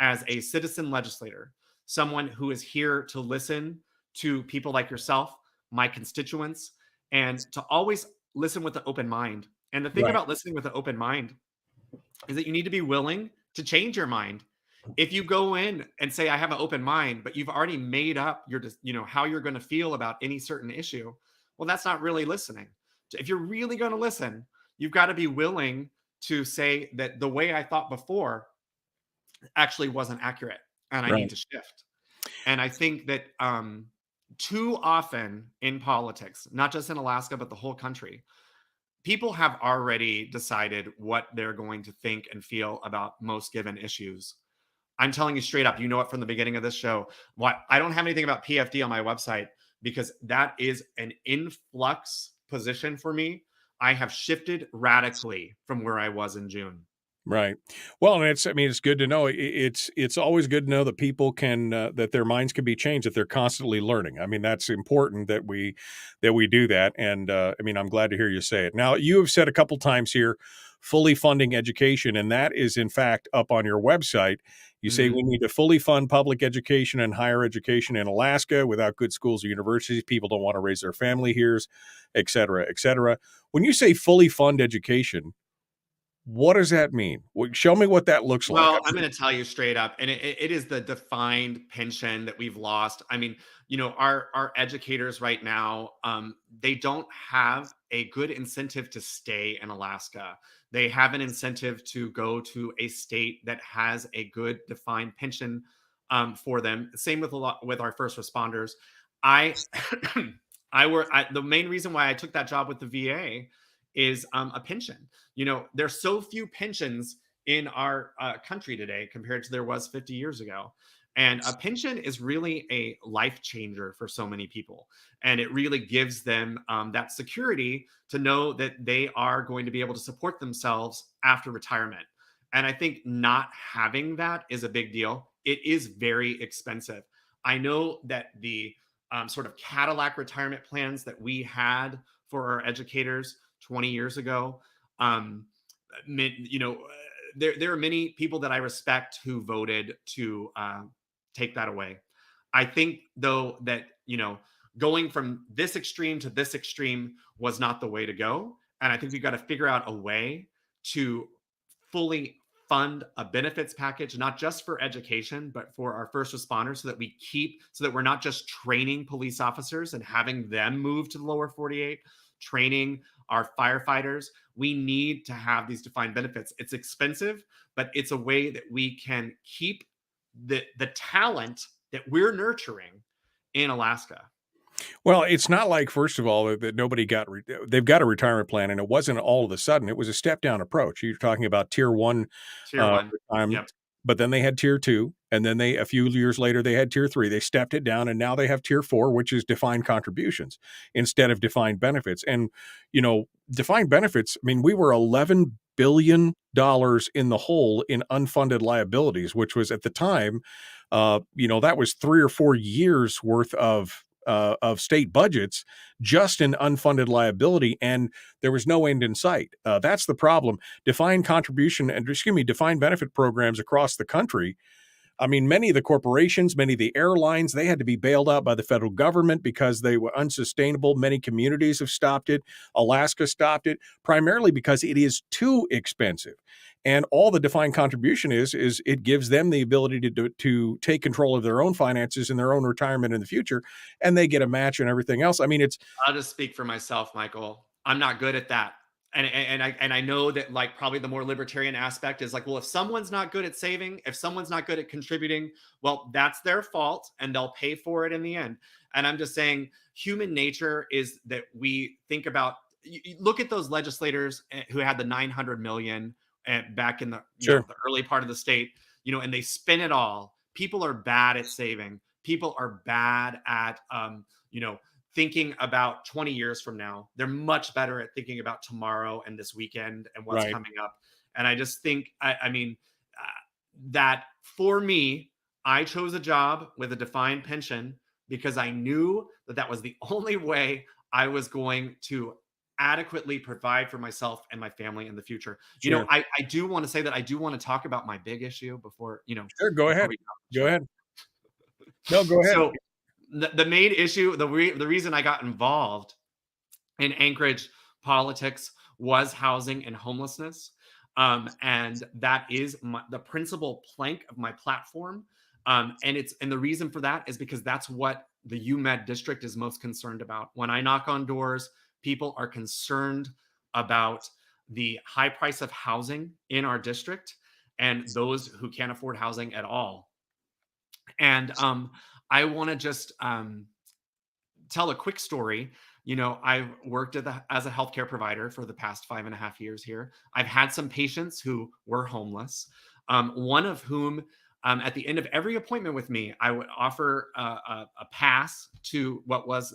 as a citizen legislator, someone who is here to listen to people like yourself, my constituents, and to always listen with an open mind. And the thing about listening with an open mind is that you need to be willing to change your mind. If you go in and say, I have an open mind, but you've already made up your, how you're going to feel about any certain issue, well, that's not really listening. If you're really going to listen, you've got to be willing to say that the way I thought before actually wasn't accurate and I need to shift. And I think that too often in politics, not just in Alaska, but the whole country, people have already decided what they're going to think and feel about most given issues. I'm telling you straight up, you know it from the beginning of this show. I don't have anything about PFD on my website because that is an influx position for me. I have shifted radically from where I was in June. Right. Well, and it's good to know. It's always good to know that people can, that their minds can be changed, that they're constantly learning. I mean, that's important that we do that. And I'm glad to hear you say it. Now, you have said a couple times here, fully funding education, and that is in fact up on your website. You say we need to fully fund public education and higher education in Alaska. Without good schools or universities, people don't want to raise their family here, et cetera, et cetera. When you say fully fund education, what does that mean? Show me what that looks like. Well, I'm going to tell you straight up, and it is the defined pension that we've lost. I mean, our educators right now, they don't have a good incentive to stay in Alaska. They have an incentive to go to a state that has a good defined pension for them. Same with our first responders. The main reason why I took that job with the VA is a pension. There's so few pensions in our country today compared to there was 50 years ago. And a pension is really a life changer for so many people. And it really gives them that security to know that they are going to be able to support themselves after retirement. And I think not having that is a big deal. It is very expensive. I know that the sort of Cadillac retirement plans that we had for our educators 20 years ago, there are many people that I respect who voted to take that away. I think, though, that, going from this extreme to this extreme was not the way to go. And I think we've got to figure out a way to fully fund a benefits package, not just for education, but for our first responders, so that we're not just training police officers and having them move to the lower 48, training our firefighters. We need to have these defined benefits. It's expensive, but it's a way that we can keep the talent that we're nurturing in Alaska. Well, it's not like, first of all, that nobody they've got a retirement plan, and it wasn't all of a sudden. It was a step down approach. You're talking about tier one retirement, yep. But then they had tier two, and then a few years later, they had tier three. They stepped it down, and now they have tier four, which is defined contributions instead of defined benefits. And, defined benefits, we were $11 billion in the hole in unfunded liabilities, which was at the time, that was 3 or 4 years worth of state budgets just in unfunded liability, and there was no end in sight. That's the problem. Defined benefit programs across the country I mean, many of the corporations, many of the airlines, they had to be bailed out by the federal government because they were unsustainable. Many communities have stopped it. Alaska stopped it, primarily because it is too expensive. And all the defined contribution is it gives them the ability to take control of their own finances and their own retirement in the future, and they get a match and everything else. I mean, it's I'll just speak for myself, Michael. I'm not good at that. And I know that, like, probably the more libertarian aspect is like, well, if someone's not good at saving, if someone's not good at contributing, well, that's their fault and they'll pay for it in the end. And I'm just saying human nature is that we think about, you look at those legislators who had the 900 million back in the, Sure. the early part of the state, and they spin it all. People are bad at saving. People are bad at, thinking about 20 years from now. They're much better at thinking about tomorrow and this weekend and what's Right. coming up. And I just think, that for me, I chose a job with a defined pension because I knew that that was the only way I was going to adequately provide for myself and my family in the future. Sure. I do want to say that I do want to talk about my big issue before, Sure, go ahead. we Go ahead. No, go ahead. So the main issue, the reason I got involved in Anchorage politics was housing and homelessness. And that is the principal plank of my platform. And the reason for that is because that's what the UMed district is most concerned about. When I knock on doors, people are concerned about the high price of housing in our district and those who can't afford housing at all. And I want to just tell a quick story. I've worked as a healthcare provider for the past 5.5 years here. I've had some patients who were homeless, one of whom, at the end of every appointment with me, I would offer a pass to what was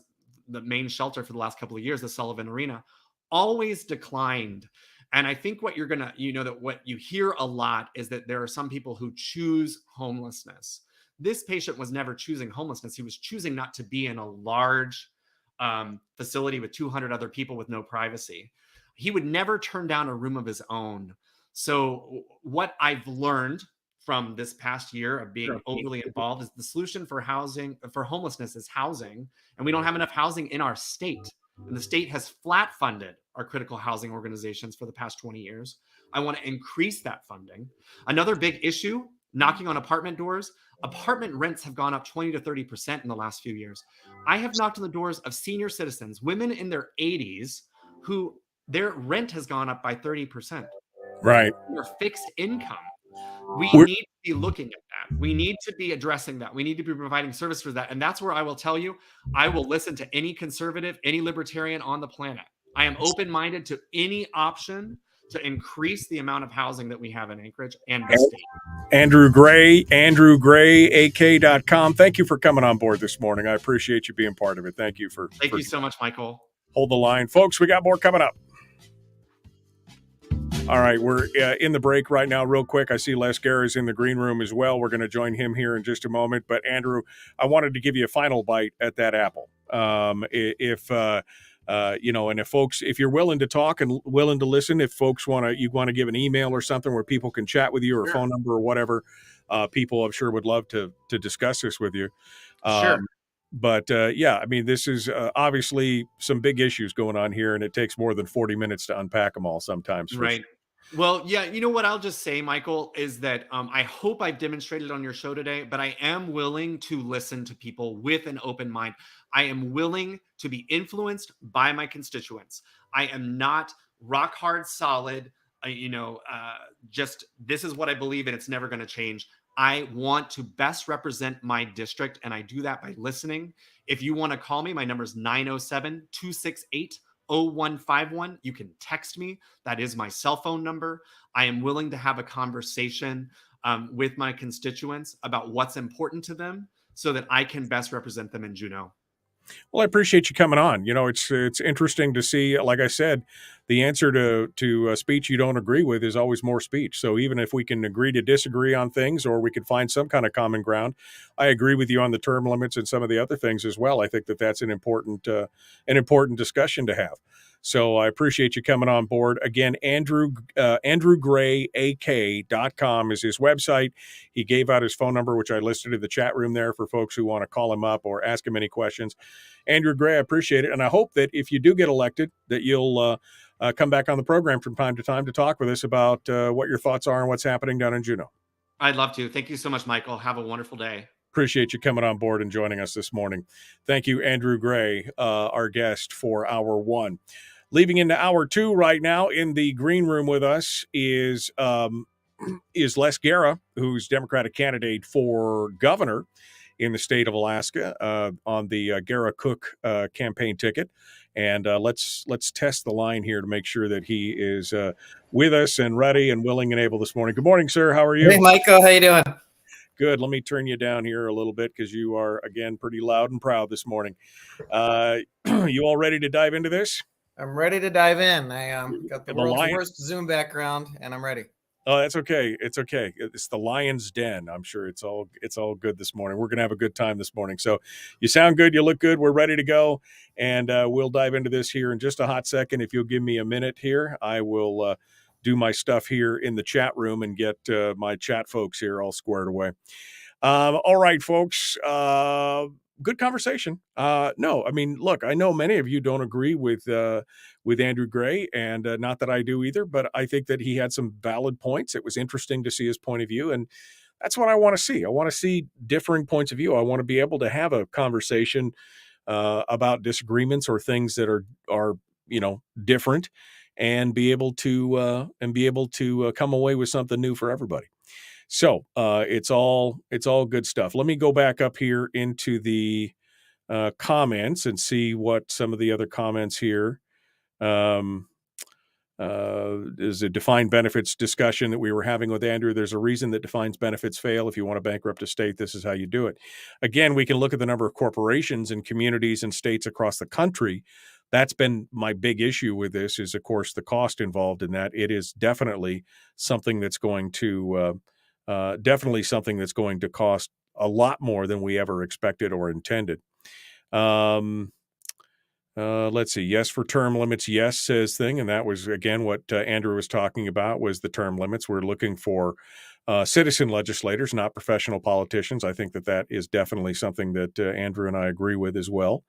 the main shelter for the last couple of years, the Sullivan Arena, always declined. And I think what that what you hear a lot is that there are some people who choose homelessness. This patient was never choosing homelessness. He was choosing not to be in a large facility with 200 other people with no privacy. He would never turn down a room of his own. So what I've learned from this past year of being overly involved is the solution for homelessness is housing. And we don't have enough housing in our state. And the state has flat funded our critical housing organizations for the past 20 years. I want to increase that funding. Another big issue, knocking on apartment doors. Apartment rents have gone up 20 to 30% in the last few years. I have knocked on the doors of senior citizens, women in their 80s, who their rent has gone up by 30%. Right. Their fixed income. We need to be looking at that. We need to be addressing that. We need to be providing service for that. And that's where I will tell you, I will listen to any conservative, any libertarian on the planet. I am open-minded to any option to increase the amount of housing that we have in Anchorage and the state. Andrew Gray, AK.com. Thank you for coming on board this morning. I appreciate you being part of it. Thank you Thank you so much, Michael. Hold the line. Folks, we got more coming up. All right, we're in the break right now real quick. I see Les Gara is in the green room as well. We're going to join him here in just a moment. But, Andrew, I wanted to give you a final bite at that apple. And if folks, if you're willing to talk and willing to listen, if folks want to give an email or something where people can chat with you or a phone number or whatever, people I'm sure would love to discuss this with you. Sure. But this is obviously some big issues going on here, and it takes more than 40 minutes to unpack them all sometimes. Right. Well, yeah, you know what I'll just say, Michael, is that I hope I've demonstrated on your show today, but I am willing to listen to people with an open mind. I am willing to be influenced by my constituents. I am not rock hard solid, just this is what I believe and it's never going to change. I want to best represent my district, and I do that by listening. If you want to call me, my number is 907-268-0151. You can text me. That is my cell phone number. I am willing to have a conversation with my constituents about what's important to them so that I can best represent them in Juneau. Well, I appreciate you coming on. It's interesting to see, like I said, the answer to a speech you don't agree with is always more speech. So even if we can agree to disagree on things, or we can find some kind of common ground, I agree with you on the term limits and some of the other things as well. I think that that's an important discussion to have. So I appreciate you coming on board. Again, AndrewGrayAK.com is his website. He gave out his phone number, which I listed in the chat room there for folks who want to call him up or ask him any questions. Andrew Gray, I appreciate it. And I hope that if you do get elected, that you'll come back on the program from time to time to talk with us about what your thoughts are and what's happening down in Juneau. I'd love to. Thank you so much, Michael. Have a wonderful day. Appreciate you coming on board and joining us this morning. Thank you, Andrew Gray, our guest for Hour 1. Leaving into Hour 2 right now in the green room with us is Les Gara, who's Democratic candidate for governor in the state of Alaska on the Gara Cook campaign ticket. And let's test the line here to make sure that he is with us and ready and willing and able this morning. Good morning, sir. How are you? Hey, Michael. How you doing? Good. Let me turn you down here a little bit because you are, again, pretty loud and proud this morning. You all ready to dive into this? I'm ready to dive in. I got the world's Lion- worst Zoom background, and I'm ready. Oh, that's okay. It's okay. It's the Lion's Den. I'm sure it's all good this morning. We're going to have a good time this morning. So you sound good. You look good. We're ready to go. And we'll dive into this here in just a hot second. If you'll give me a minute here, I will do my stuff here in the chat room and get my chat folks here all squared away. All right, folks. Good conversation. No, I mean, look, I know many of you don't agree with Andrew Gray, and not that I do either, but I think that he had some valid points. It was interesting to see his point of view, and that's what I want to see. I want to see differing points of view. I want to be able to have a conversation about disagreements or things that are different, and be able to come away with something new for everybody. So it's all good stuff. Let me go back up here into the comments and see what some of the other comments here. Is a defined benefits discussion that we were having with Andrew. There's a reason that defined benefits fail. If you want to bankrupt a state, this is how you do it. Again, we can look at the number of corporations and communities and states across the country. That's been my big issue with this is, of course, the cost involved in that. It is definitely something that's going to cost a lot more than we ever expected or intended. Let's see. Yes, for term limits. Yes, says thing. And that was, again, what Andrew was talking about was the term limits. We're looking for citizen legislators, not professional politicians. I think that is definitely something that Andrew and I agree with as well.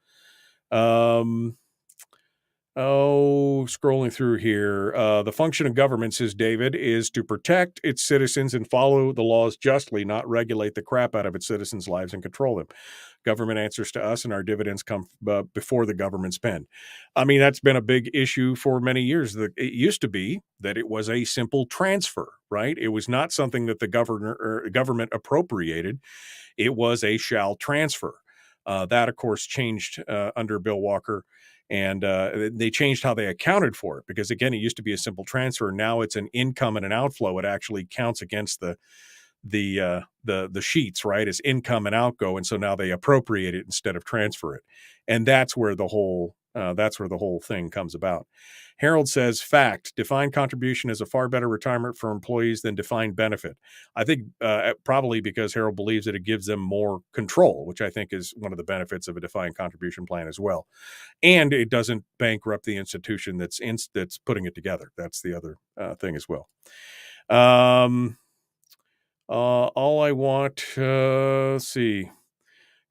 Scrolling through here. The function of government, says David, is to protect its citizens and follow the laws justly, not regulate the crap out of its citizens' lives and control them. Government answers to us, and our dividends come before the government spend. I mean, that's been a big issue for many years. It used to be that it was a simple transfer, right? It was not something that the government appropriated. It was a shall transfer. That, of course, changed under Bill Walker. And they changed how they accounted for it because, again, it used to be a simple transfer. Now it's an income and an outflow. It actually counts against the sheets, right, as income and outgo. And so now they appropriate it instead of transfer it. And that's where the whole thing comes about. Harold says, fact, defined contribution is a far better retirement for employees than defined benefit. I think probably because Harold believes that it gives them more control, which I think is one of the benefits of a defined contribution plan as well. And it doesn't bankrupt the institution that's putting it together. That's the other thing as well. All I want, see.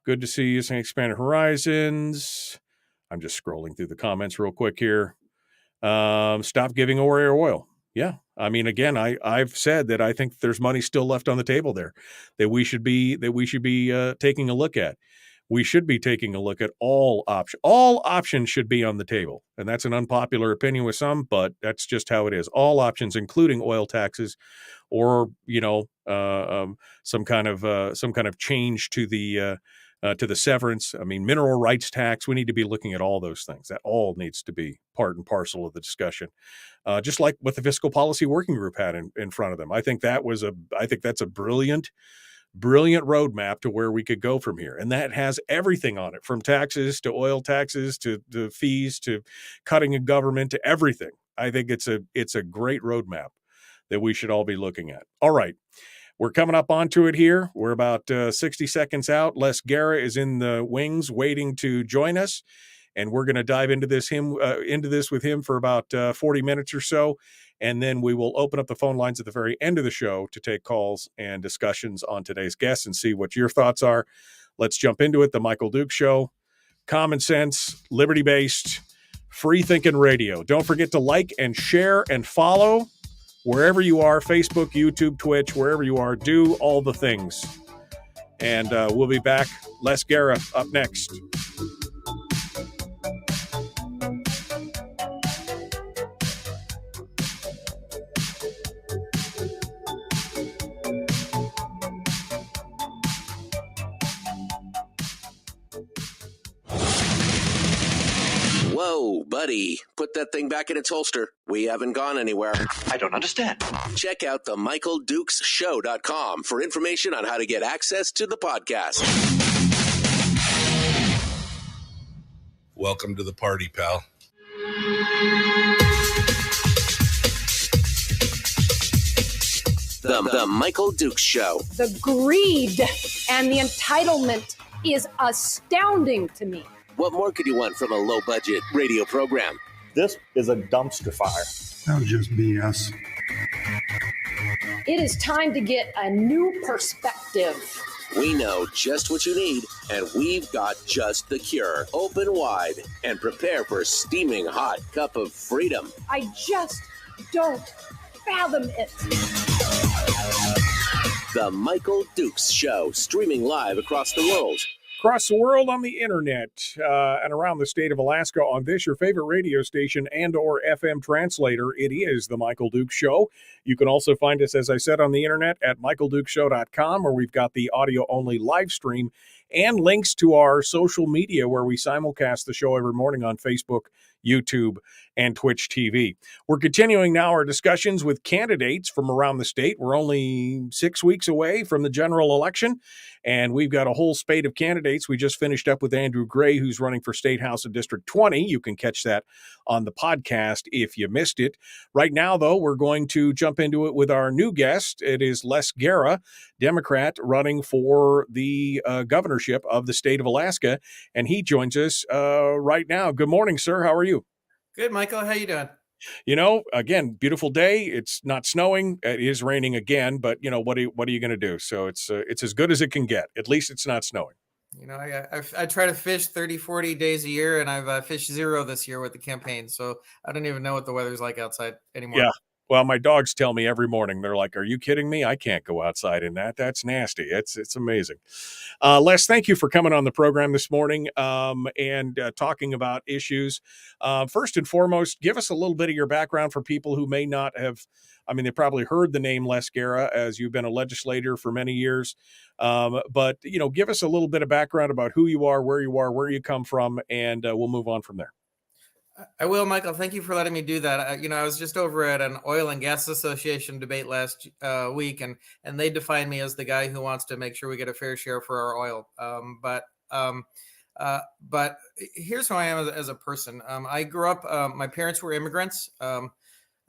Good to see you saying expanded horizons. I'm just scrolling through the comments real quick here. Stop giving away our oil. Yeah. I mean, again, I've said that I think there's money still left on the table there that we should be taking a look at. We should be taking a look at all options. All options should be on the table. And that's an unpopular opinion with some, but that's just how it is. All options, including oil taxes or, some kind of change to the severance. I mean, mineral rights tax. We need to be looking at all those things. That all needs to be part and parcel of the discussion. Just like what the Fiscal Policy Working Group had in front of them. I think that's a brilliant roadmap to where we could go from here. And that has everything on it, from taxes to oil taxes to fees to cutting of government to everything. I think it's a great roadmap that we should all be looking at. All right. We're coming up onto it here. We're about 60 seconds out. Les Gara is in the wings waiting to join us. and we're going to dive into this with him for about 40 minutes or so. And then we will open up the phone lines at the very end of the show to take calls and discussions on today's guests and see what your thoughts are. Let's jump into it. The Michael Dukes Show. Common sense, liberty-based, free-thinking radio. Don't forget to like and share and follow wherever you are, Facebook, YouTube, Twitch, wherever you are. Do all the things. And we'll be back. Les Gara up next. Whoa, buddy. Put that thing back in its holster. We haven't gone anywhere. I don't understand. Check out the MichaelDukesShow.com for information on how to get access to the podcast. Welcome to the party, pal. The Michael Dukes Show. The greed and the entitlement is astounding to me. What more could you want from a low-budget radio program? This is a dumpster fire. That was just BS. It is time to get a new perspective. We know just what you need, and we've got just the cure. Open wide and prepare for a steaming hot cup of freedom. I just don't fathom it. The Michael Dukes Show, streaming live across the world. Across the world on the internet and around the state of Alaska on this, your favorite radio station and or FM translator. It is The Michael Dukes Show. You can also find us, as I said, on the internet at michaeldukeshow.com, where we've got the audio-only live stream and links to our social media where we simulcast the show every morning on Facebook, YouTube, and Twitch TV. We're continuing now our discussions with candidates from around the state. We're only 6 weeks away from the general election, and we've got a whole spate of candidates. We just finished up with Andrew Gray, who's running for State House of District 20. You can catch that on the podcast if you missed it. Right now, though, we're going to jump into it with our new guest. It is Les Gara, Democrat running for the governorship of the state of Alaska, and he joins us right now. Good morning, sir. How are you? Good, Michael. How you doing? You know, again, beautiful day. It's not snowing. It is raining again, but you know, what are you going to do? So it's as good as it can get. At least it's not snowing. You know, I try to fish 30, 40 days a year, and I've fished 0 this year with the campaign. So I don't even know what the weather's like outside anymore. Yeah. Well, my dogs tell me every morning, they're like, are you kidding me? I can't go outside in that. That's nasty. It's amazing. Les, thank you for coming on the program this morning and talking about issues. First and foremost, give us a little bit of your background for people who may not have, they probably heard the name Les Gara as you've been a legislator for many years. But, you know, give us a little bit of background about who you are, where you come from, and we'll move on from there. I will, Michael. Thank you for letting me do that. I was just over at an Oil and Gas Association debate last week, and they define me as the guy who wants to make sure we get a fair share for our oil. But here's who I am as a person. I grew up, my parents were immigrants.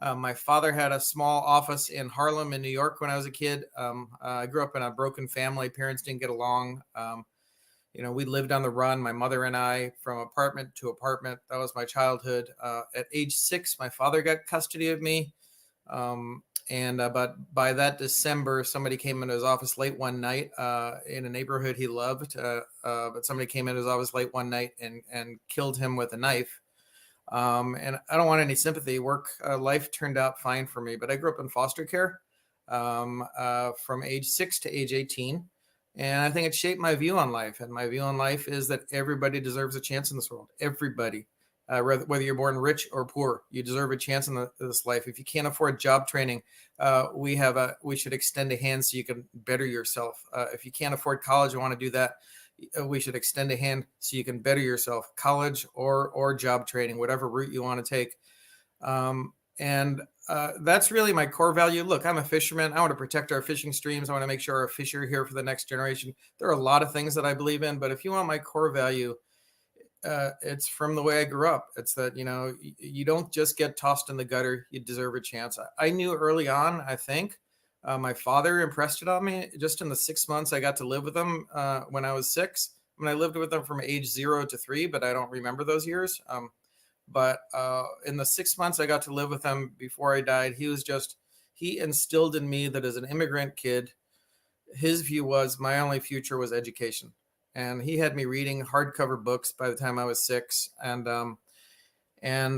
My father had a small office in Harlem in New York when I was a kid. I grew up in a broken family. Parents didn't get along. We lived on the run, my mother and I, from apartment to apartment. That was my childhood. At age 6, my father got custody of me. But by that December, somebody came into his office late one night in a neighborhood he loved. But somebody came into his office late one night and killed him with a knife. And I don't want any sympathy. Life turned out fine for me. But I grew up in foster care from age 6 to age 18. And I think it shaped my view on life. And my view on life is that everybody deserves a chance in this world. Everybody, whether you're born rich or poor, you deserve a chance in this life. If you can't afford job training, we should extend a hand so you can better yourself. If you can't afford college and want to do that, we should extend a hand so you can better yourself. College or job training, whatever route you want to take. That's really my core value. Look, I'm a fisherman. I want to protect our fishing streams. I want to make sure our fish are here for the next generation. There are a lot of things that I believe in, but if you want my core value, it's from the way I grew up. It's that, you don't just get tossed in the gutter. You deserve a chance. I knew early on, I think, my father impressed it on me just in the 6 months I got to live with him when I was 6. I mean, I lived with him from age 0 to 3, but I don't remember those years. But in the 6 months I got to live with him before I died, he instilled in me that as an immigrant kid, his view was my only future was education. And he had me reading hardcover books by the time I was 6. And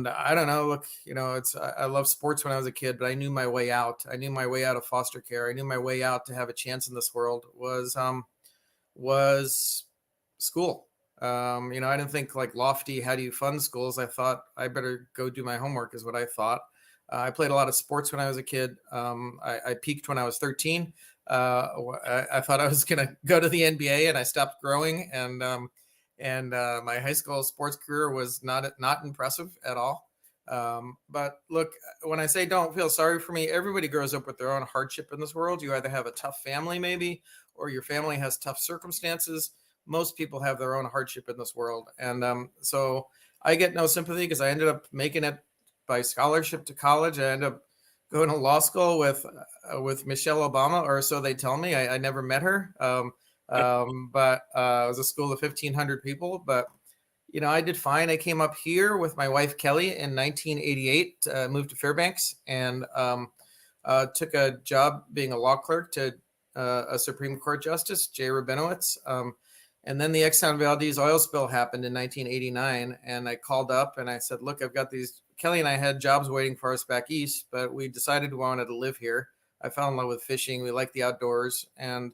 I don't know, look, I love sports when I was a kid, but I knew my way out. I knew my way out of foster care. I knew my way out to have a chance in this world was school. I didn't think like lofty, how do you fund schools? I thought I better go do my homework is what I thought. I played a lot of sports when I was a kid. I peaked when I was 13. I thought I was going to go to the NBA, and I stopped growing. And my high school sports career was not impressive at all. But look, when I say don't feel sorry for me, everybody grows up with their own hardship in this world. You either have a tough family maybe, or your family has tough circumstances. Most people have their own hardship in this world. And so I get no sympathy because I ended up making it by scholarship to college. I ended up going to law school with Michelle Obama, or so they tell me. I never met her. But it was a school of 1,500 people. But, I did fine. I came up here with my wife, Kelly, in 1988, moved to Fairbanks, and took a job being a law clerk to a Supreme Court Justice, Jay Rabinowitz. And then the Exxon Valdez oil spill happened in 1989. And I called up and I said, look, I've got these. Kelly and I had jobs waiting for us back east, but we decided we wanted to live here. I fell in love with fishing. We like the outdoors. And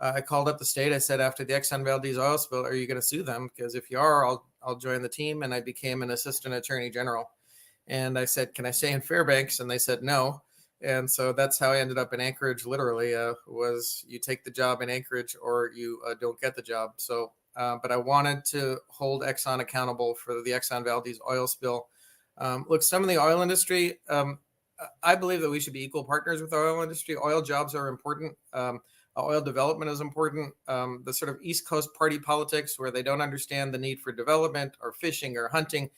I called up the state. I said, after the Exxon Valdez oil spill, are you going to sue them? Because if you are, I'll join the team. And I became an assistant attorney general. And I said, can I stay in Fairbanks? And they said, no. And so that's how I ended up in Anchorage. Literally, was you take the job in Anchorage or you don't get the job. So, but I wanted to hold Exxon accountable for the Exxon Valdez oil spill. Look, some of the oil industry, I believe that we should be equal partners with the oil industry. Oil jobs are important. Oil development is important. The sort of East Coast party politics where they don't understand the need for development or fishing or hunting.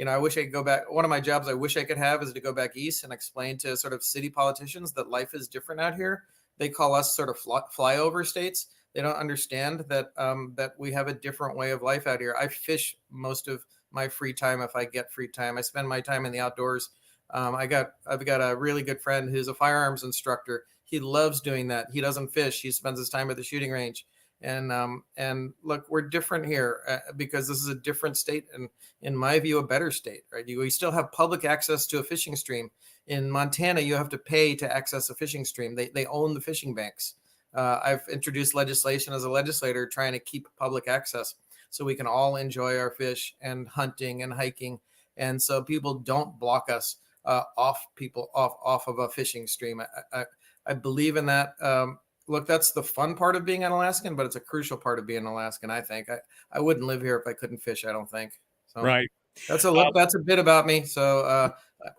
I wish I could go back. One of my jobs I wish I could have is to go back east and explain to sort of city politicians that life is different out here. They call us sort of flyover states. They don't understand that that we have a different way of life out here. I fish most of my free time if I get free time. I spend my time in the outdoors. I've got a really good friend who's a firearms instructor. He loves doing that. He doesn't fish. He spends his time at the shooting range. And look, we're different here because this is a different state, and in my view, a better state, right? We still have public access to a fishing stream. In Montana, you have to pay to access a fishing stream. They own the fishing banks. I've introduced legislation as a legislator trying to keep public access so we can all enjoy our fish and hunting and hiking. And so people don't block us off of a fishing stream. I believe in that. Look, that's the fun part of being an Alaskan, but it's a crucial part of being an Alaskan, I think. I wouldn't live here if I couldn't fish, I don't think. So right. That's a bit about me. So I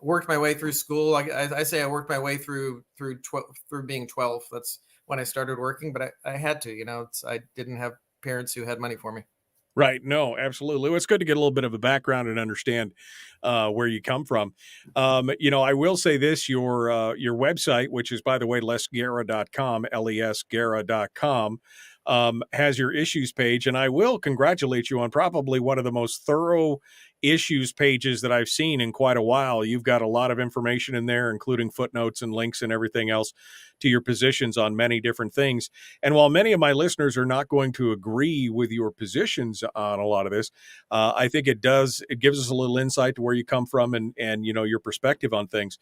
worked my way through school. I say I worked my way through being 12. That's when I started working, but I had to, I didn't have parents who had money for me. Right. No, absolutely. Well, it's good to get a little bit of a background and understand where you come from. I will say this, your website, which is, by the way, lesgara.com, lesgara.com, has your issues page. And I will congratulate you on probably one of the most thorough issues pages that I've seen in quite a while. You've got a lot of information in there, including footnotes and links and everything else to your positions on many different things. And while many of my listeners are not going to agree with your positions on a lot of this, I think it gives us a little insight to where you come from and your perspective on things.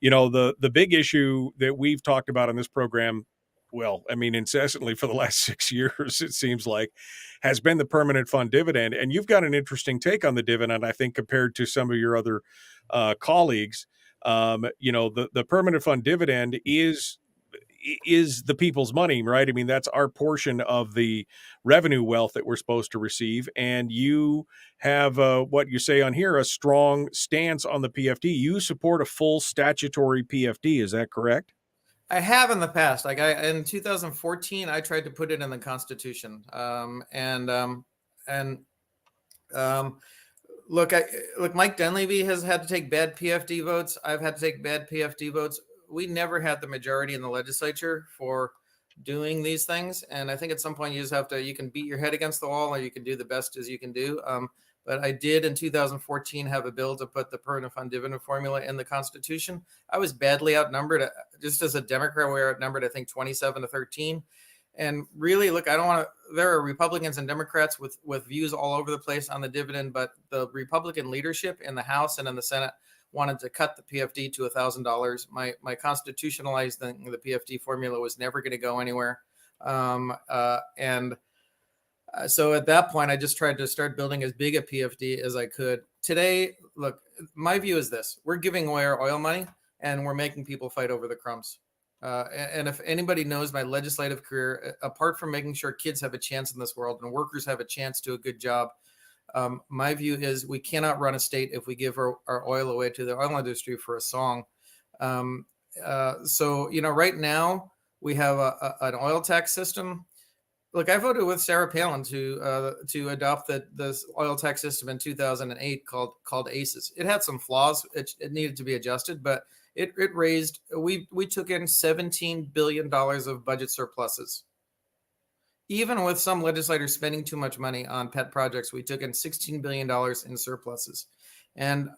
The big issue that we've talked about on this program, well, I mean, incessantly for the last 6 years, it seems like, has been the permanent fund dividend. And you've got an interesting take on the dividend, I think, compared to some of your other colleagues. The permanent fund dividend is the people's money, right? I mean, that's our portion of the revenue wealth that we're supposed to receive. And you have what you say on here, a strong stance on the PFD. You support a full statutory PFD. Is that correct? I have in the past. In 2014, I tried to put it in the Constitution. Look, Mike Dunleavy has had to take bad PFD votes. I've had to take bad PFD votes. We never had the majority in the legislature for doing these things. And I think at some point you just have to, you can beat your head against the wall, or you can do the best as you can do. But I did in 2014 have a bill to put the permanent fund dividend formula in the Constitution. I was badly outnumbered. Just as a Democrat, we were outnumbered, I think 27-13. And really, look, I don't want to, there are Republicans and Democrats with views all over the place on the dividend, but the Republican leadership in the House and in the Senate wanted to cut the PFD to $1,000. My constitutionalizing the PFD formula was never going to go anywhere. So at that point, I just tried to start building as big a PFD as I could. Today, look, my view is this: we're giving away our oil money and we're making people fight over the crumbs. And if anybody knows my legislative career, apart from making sure kids have a chance in this world and workers have a chance to a good job, my view is we cannot run a state if we give our oil away to the oil industry for a song. So, right now we have an oil tax system. Look, I voted with Sarah Palin to adopt the oil tax system in 2008 called ACES. It had some flaws. It needed to be adjusted, but it raised, we took in $17 billion of budget surpluses. Even with some legislators spending too much money on pet projects, we took in $16 billion in surpluses. And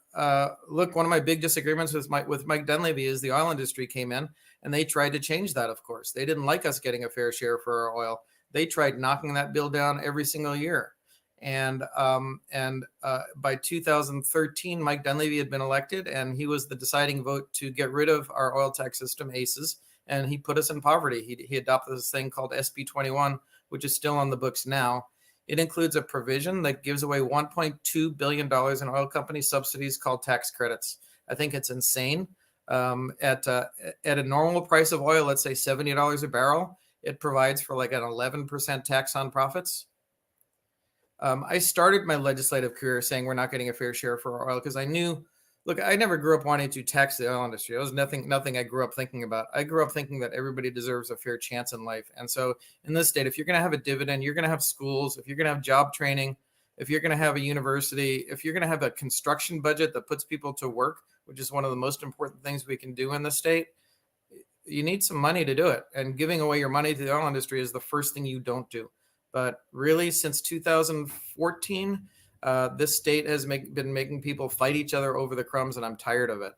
look, one of my big disagreements with Mike Dunleavy is the oil industry came in and they tried to change that, of course. They didn't like us getting a fair share for our oil. They tried knocking that bill down every single year. And by 2013, Mike Dunleavy had been elected, and he was the deciding vote to get rid of our oil tax system, ACES, and he put us in poverty. He adopted this thing called SB 21, which is still on the books now. It includes a provision that gives away $1.2 billion in oil company subsidies called tax credits. I think it's insane. At a normal price of oil, let's say $70 a barrel, it provides for like an 11% tax on profits. I started my legislative career saying we're not getting a fair share for our oil because I knew, look, I never grew up wanting to tax the oil industry. It was nothing I grew up thinking about. I grew up thinking that everybody deserves a fair chance in life. And so in this state, if you're going to have a dividend, you're going to have schools, if you're going to have job training, if you're going to have a university, if you're going to have a construction budget that puts people to work, which is one of the most important things we can do in the state, you need some money to do it. And giving away your money to the oil industry is the first thing you don't do. But really, since 2014, this state has been making people fight each other over the crumbs, and I'm tired of it.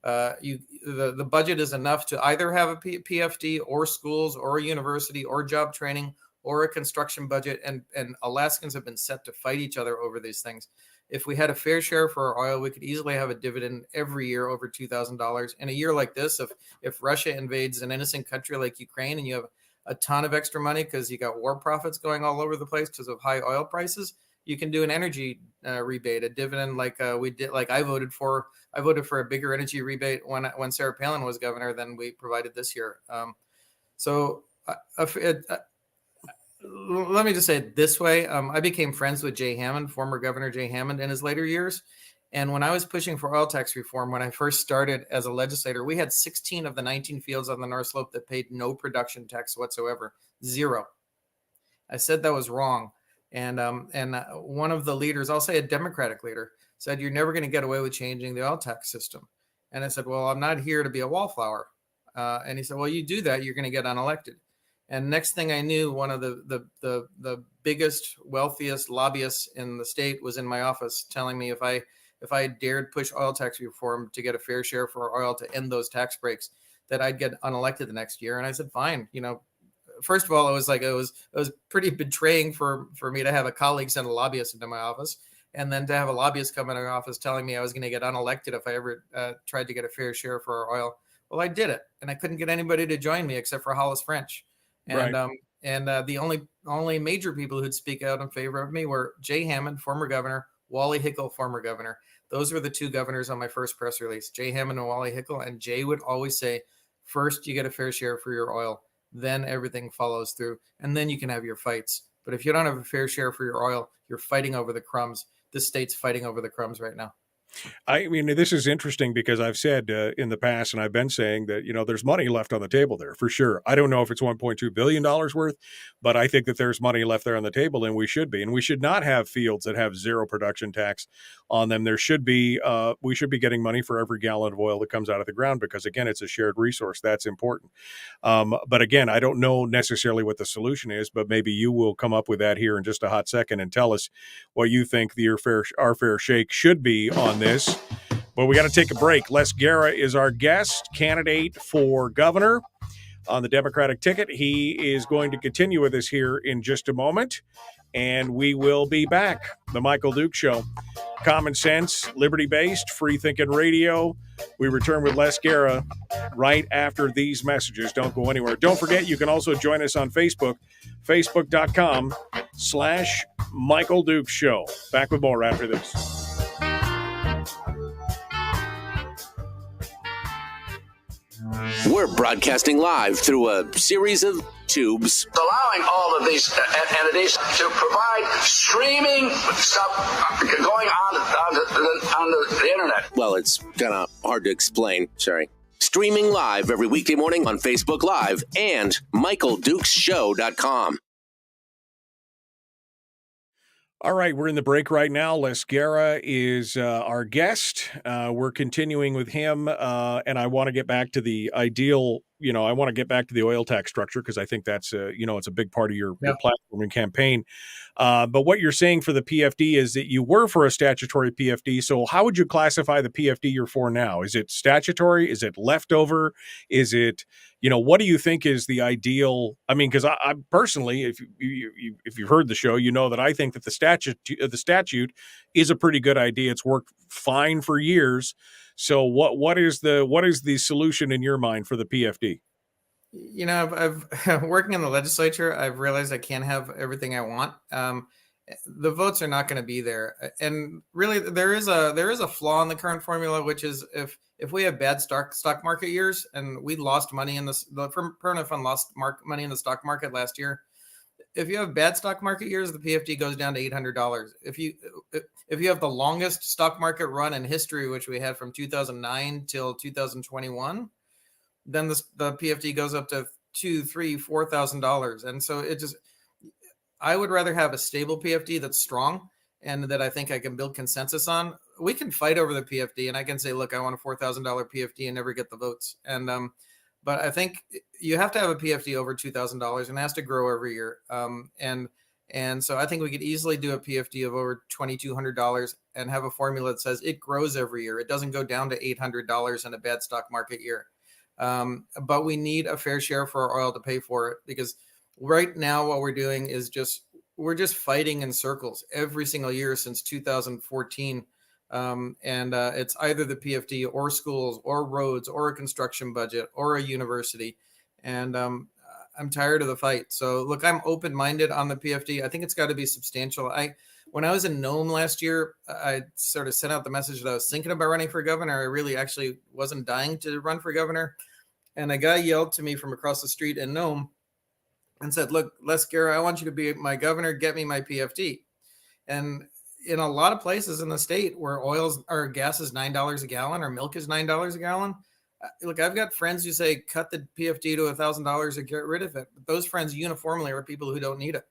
The budget is enough to either have a PFD or schools or a university or job training or a construction budget, and Alaskans have been set to fight each other over these things. If we had a fair share for our oil, we could easily have a dividend every year over $2,000. In a year like this, if Russia invades an innocent country like Ukraine and you have a ton of extra money because you got war profits going all over the place because of high oil prices, you can do an energy rebate, a dividend like we did. Like I voted for a bigger energy rebate when Sarah Palin was governor than we provided this year. Let me just say it this way. I became friends with Jay Hammond, former Governor Jay Hammond, in his later years. And when I was pushing for oil tax reform, when I first started as a legislator, we had 16 of the 19 fields on the North Slope that paid no production tax whatsoever, zero. I said that was wrong. And one of the leaders, I'll say a Democratic leader, said, "You're never going to get away with changing the oil tax system." And I said, "Well, I'm not here to be a wallflower." And he said, "Well, you do that, you're going to get unelected." And next thing I knew, one of the biggest, wealthiest lobbyists in the state was in my office telling me if I dared push oil tax reform to get a fair share for oil to end those tax breaks, that I'd get unelected the next year. And I said, fine. First of all, it was pretty betraying for me to have a colleague send a lobbyist into my office, and then to have a lobbyist come into my office telling me I was going to get unelected if I ever tried to get a fair share for our oil. Well, I did it, and I couldn't get anybody to join me except for Hollis French. And Right. The only major people who'd speak out in favor of me were Jay Hammond, former governor, Wally Hickel, former governor. Those were the two governors on my first press release, Jay Hammond and Wally Hickel. And Jay would always say, first, you get a fair share for your oil, then everything follows through, and then you can have your fights. But if you don't have a fair share for your oil, you're fighting over the crumbs. This state's fighting over the crumbs right now. I mean, this is interesting because I've said in the past, and I've been saying that, there's money left on the table there for sure. I don't know if it's $1.2 billion worth, but I think that there's money left there on the table, and we should be. And we should not have fields that have zero production tax on them. There should be, we should be getting money for every gallon of oil that comes out of the ground because, again, it's a shared resource. That's important. But again, I don't know necessarily what the solution is, but maybe you will come up with that here in just a hot second and tell us what you think our fair shake should be on this. But we got to take a break. Les Gara is our guest, candidate for governor on the Democratic ticket. He is going to continue with us here in just a moment, and we will be back. The Michael Duke Show. Common sense, liberty-based, free-thinking radio. We return with Les Gara right after these messages. Don't go anywhere. Don't forget, you can also join us on Facebook, facebook.com/Michael Duke Show. Back with more after this. We're broadcasting live through a series of tubes. Allowing all of these entities to provide streaming stuff going on the internet. Well, it's kind of hard to explain. Sorry. Streaming live every weekday morning on Facebook Live and MichaelDukesShow.com. All right, we're in the break right now. Les Gara is our guest. We're continuing with him, and I want to get back to the ideal, I want to get back to the oil tax structure because I think that's, it's a big part of your platform and campaign. But what you're saying for the PFD is that you were for a statutory PFD. So how would you classify the PFD you're for now? Is it statutory? Is it leftover? Is it, what do you think is the ideal? I mean, because I personally, if you've heard the show, you know that I think that the statute is a pretty good idea. It's worked fine for years. So what is the solution in your mind for the PFD? I've working in the legislature, I've realized I can't have everything I want. The votes are not going to be there, and really there is a flaw in the current formula, which is if we have bad stock market years, and we lost money in the permanent fund lost money in the stock market last year. If you have bad stock market years, the PFD goes down to $800. If you have the longest stock market run in history, which we had from 2009 till 2021, then the PFD goes up to $2,000, $3,000, $4,000. And so I would rather have a stable PFD that's strong and that I think I can build consensus on. We can fight over the PFD, and I can say, look, I want a $4,000 PFD and never get the votes. And but I think you have to have a PFD over $2,000 and it has to grow every year. And so I think we could easily do a PFD of over $2,200 and have a formula that says it grows every year. It doesn't go down to $800 in a bad stock market year. But we need a fair share for our oil to pay for it, because right now what we're doing is we're just fighting in circles every single year since 2014. It's either the PFD or schools or roads or a construction budget or a university. And I'm tired of the fight. So look, I'm open-minded on the PFD. I think it's got to be substantial. When I was in Nome last year, I sort of sent out the message that I was thinking about running for governor. I really actually wasn't dying to run for governor. And a guy yelled to me from across the street in Nome and said, look, Les Gara, I want you to be my governor. Get me my PFD. And in a lot of places in the state where gas is $9 a gallon or milk is $9 a gallon, look, I've got friends who say cut the PFD to $1,000 and get rid of it. But those friends uniformly are people who don't need it.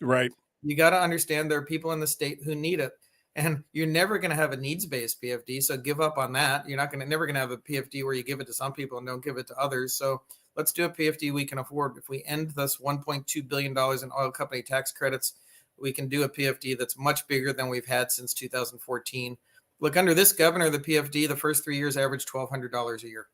Right. You got to understand there are people in the state who need it, and you're never going to have a needs-based PFD. So give up on that. You're never going to have a PFD where you give it to some people and don't give it to others. So let's do a PFD we can afford. If we end this $1.2 billion in oil company tax credits, we can do a PFD that's much bigger than we've had since 2014. Look, under this governor, the PFD, the first 3 years averaged $1,200 a year.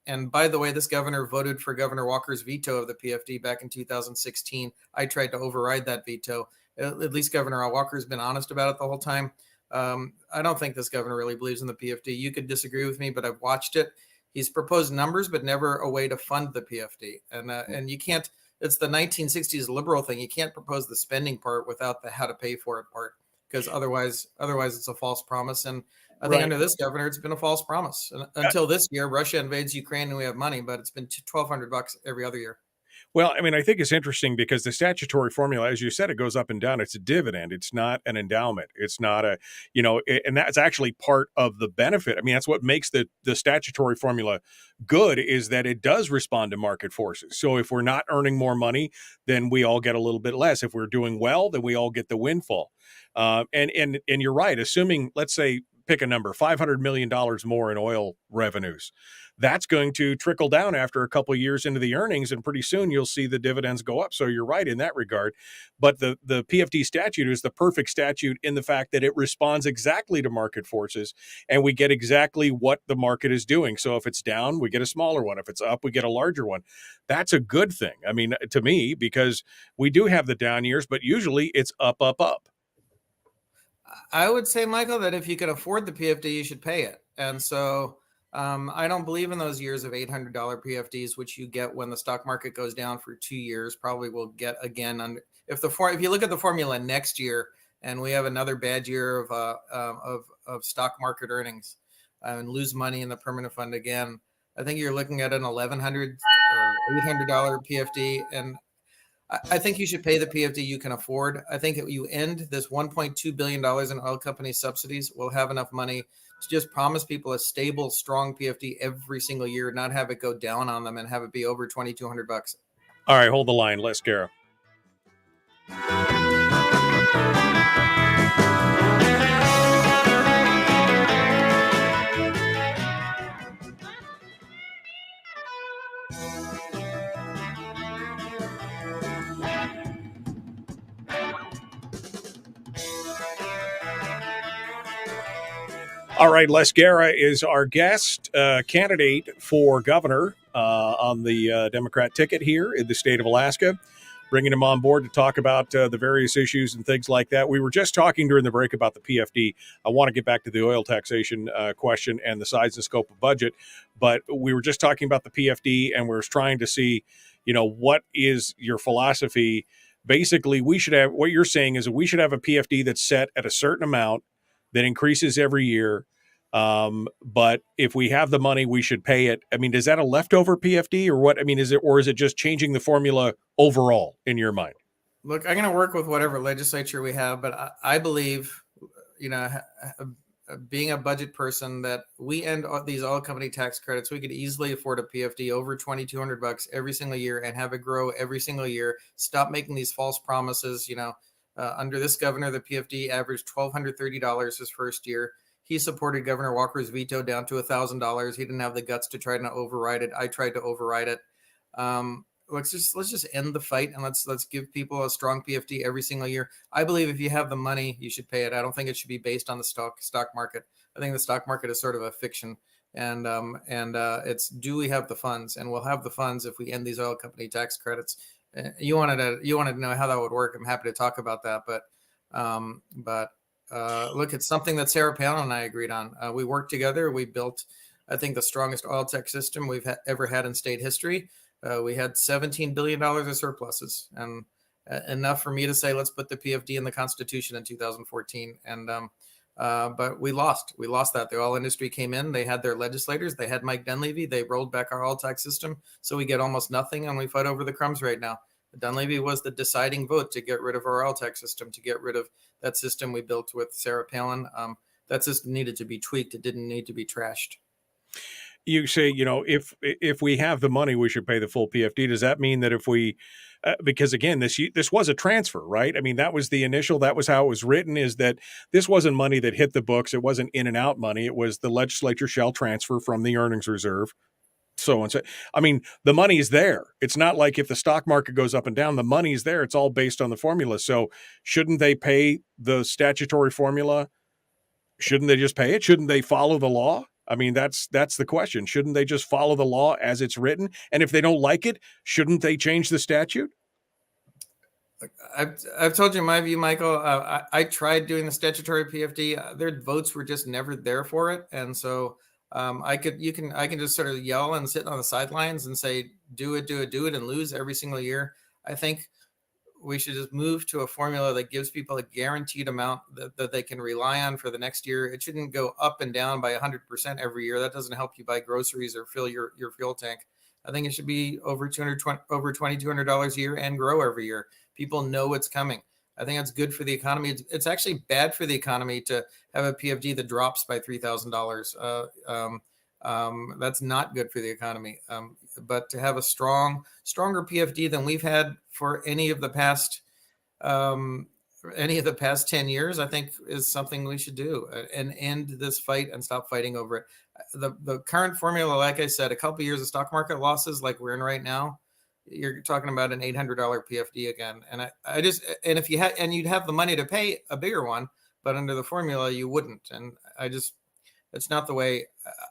And by the way, this governor voted for Governor Walker's veto of the PFD back in 2016. I tried to override that veto. At least Governor Walker's been honest about it the whole time. I don't think this governor really believes in the PFD. You could disagree with me, but I've watched it. He's proposed numbers, but never a way to fund the PFD. And you can't, it's the 1960s liberal thing. You can't propose the spending part without the how to pay for it part, because otherwise it's a false promise. And I think under this governor, it's been a false promise. And until this year, Russia invades Ukraine and we have money, but it's been $1,200 every other year. Well, I mean, I think it's interesting because the statutory formula, as you said, it goes up and down. It's a dividend. It's not an endowment. It's not a, and that's actually part of the benefit. I mean, that's what makes the statutory formula good, is that it does respond to market forces. So if we're not earning more money, then we all get a little bit less. If we're doing well, then we all get the windfall. And you're right. Assuming, let's say, pick a number, $500 million more in oil revenues. That's going to trickle down after a couple of years into the earnings, and pretty soon you'll see the dividends go up. So you're right in that regard. But the PFD statute is the perfect statute in the fact that it responds exactly to market forces, and we get exactly what the market is doing. So if it's down, we get a smaller one. If it's up, we get a larger one. That's a good thing, I mean, to me, because we do have the down years, but usually it's up, up, up. I would say, Michael, that if you can afford the PFD, you should pay it. And so I don't believe in those years of $800 PFDs, which you get when the stock market goes down for 2 years. Probably will get again if you look at the formula next year and we have another bad year of stock market earnings and lose money in the permanent fund again, I think you're looking at an $1,100 or $800 PFD. And I think you should pay the PFD you can afford. I think if you end this $1.2 billion in oil company subsidies, we'll have enough money to just promise people a stable, strong PFD every single year, not have it go down on them and have it be over $2,200. All right, hold the line. Les Gara. All right, Les Gara is our guest candidate for governor on the Democrat ticket here in the state of Alaska. Bringing him on board to talk about the various issues and things like that. We were just talking during the break about the PFD. I want to get back to the oil taxation question and the size and scope of budget, but we were just talking about the PFD, and we were trying to see, what is your philosophy? Basically, we should have, what you're saying is that we should have a PFD that's set at a certain amount that increases every year. But if we have the money, we should pay it. I mean, is that a leftover PFD or what? I mean, is it just changing the formula overall in your mind? Look, I'm going to work with whatever legislature we have, but I believe, being a budget person, that we end these oil company tax credits. We could easily afford a PFD over $2,200 every single year and have it grow every single year. Stop making these false promises. Under this governor, the PFD averaged $1,230 his first year. He supported Governor Walker's veto down to $1,000. He didn't have the guts to try to override it. I tried to override it. Let's just end the fight and let's give people a strong PFD every single year. I believe if you have the money, you should pay it. I don't think it should be based on the stock market. I think the stock market is sort of a fiction. And it's, do we have the funds? And we'll have the funds if we end these oil company tax credits. You wanted to know how that would work. I'm happy to talk about that, but look, it's something that Sarah Palin and I agreed on. We worked together. We built, I think, the strongest oil tech system we've ever had in state history. We had $17 billion of surpluses, and enough for me to say, let's put the PFD in the Constitution in 2014. And but we lost. We lost that. The oil industry came in. They had their legislators. They had Mike Dunleavy. They rolled back our oil tax system. So we get almost nothing, and we fight over the crumbs right now. Dunleavy was the deciding vote to get rid of our oil tax system, to get rid of that system we built with Sarah Palin. That system needed to be tweaked. It didn't need to be trashed. You say, if we have the money, we should pay the full PFD. Does that mean that if we, because again, this was a transfer, right? I mean, that was the initial, that was how it was written, is that this wasn't money that hit the books. It wasn't in and out money. It was the legislature shall transfer from the earnings reserve. So and so. I mean, the money's there. It's not like if the stock market goes up and down, the money's there. It's all based on the formula. So shouldn't they pay the statutory formula? Shouldn't they just pay it? Shouldn't they follow the law? I mean, that's the question. Shouldn't they just follow the law as it's written? And if they don't like it, shouldn't they change the statute? I've told you my view, Michael. I tried doing the statutory PFD. Their votes were just never there for it, and so I can just sort of yell and sit on the sidelines and say, do it, and lose every single year. I think we should just move to a formula that gives people a guaranteed amount that they can rely on for the next year. It shouldn't go up and down by 100% every year. That doesn't help you buy groceries or fill your fuel tank. I think it should be over $2,200 a year and grow every year. People know it's coming. I think that's good for the economy. It's actually bad for the economy to have a PFD that drops by $3,000. That's not good for the economy. But to have a stronger PFD than we've had for any of the past 10 years, I think is something we should do, and end this fight and stop fighting over it. The current formula, like I said, a couple of years of stock market losses like we're in right now, you're talking about an $800 PFD again. And if you had, and you'd have the money to pay a bigger one, but under the formula you wouldn't. And it's not the way.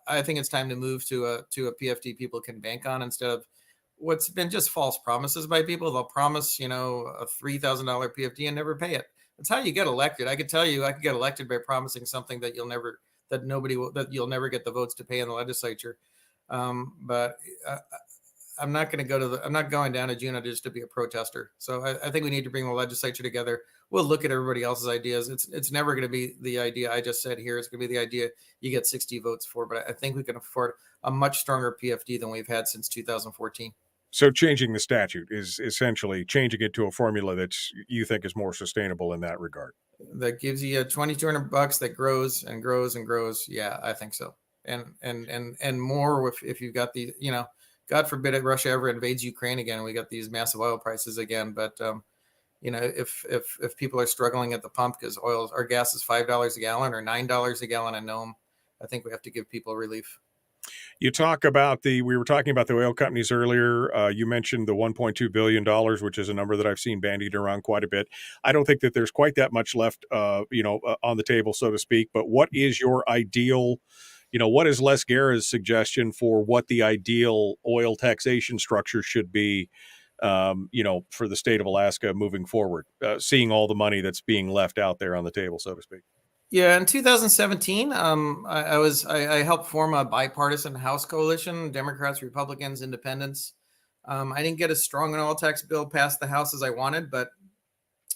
I think it's time to move to a PFD people can bank on, instead of what's been just false promises by people. They'll promise, a $3,000 PFD and never pay it. That's how you get elected. I could tell you, I could get elected by promising something that you'll never get the votes to pay in the legislature. But I'm not going to I'm not going down to Juneau just to be a protester. So I think we need to bring the legislature together. We'll look at everybody else's ideas. It's never going to be the idea I just said here. It's going to be the idea you get 60 votes for. But I think we can afford a much stronger PFD than we've had since 2014. So changing the statute is essentially changing it to a formula that you think is more sustainable in that regard. That gives you $2,200 that grows and grows and grows. Yeah, I think so. And more if you've got the, God forbid Russia ever invades Ukraine again, and we got these massive oil prices again. But if people are struggling at the pump because oil or gas is $5 a gallon or $9 a gallon in Nome, I think we have to give people relief. You talk about we were talking about the oil companies earlier. You mentioned the $1.2 billion, which is a number that I've seen bandied around quite a bit. I don't think that there's quite that much left, on the table, so to speak. But what is your ideal, what is Les Gara's suggestion for what the ideal oil taxation structure should be, for the state of Alaska moving forward, seeing all the money that's being left out there on the table, so to speak? Yeah, in 2017, I helped form a bipartisan House coalition, Democrats, Republicans, Independents. I didn't get as strong an oil tax bill passed the House as I wanted, but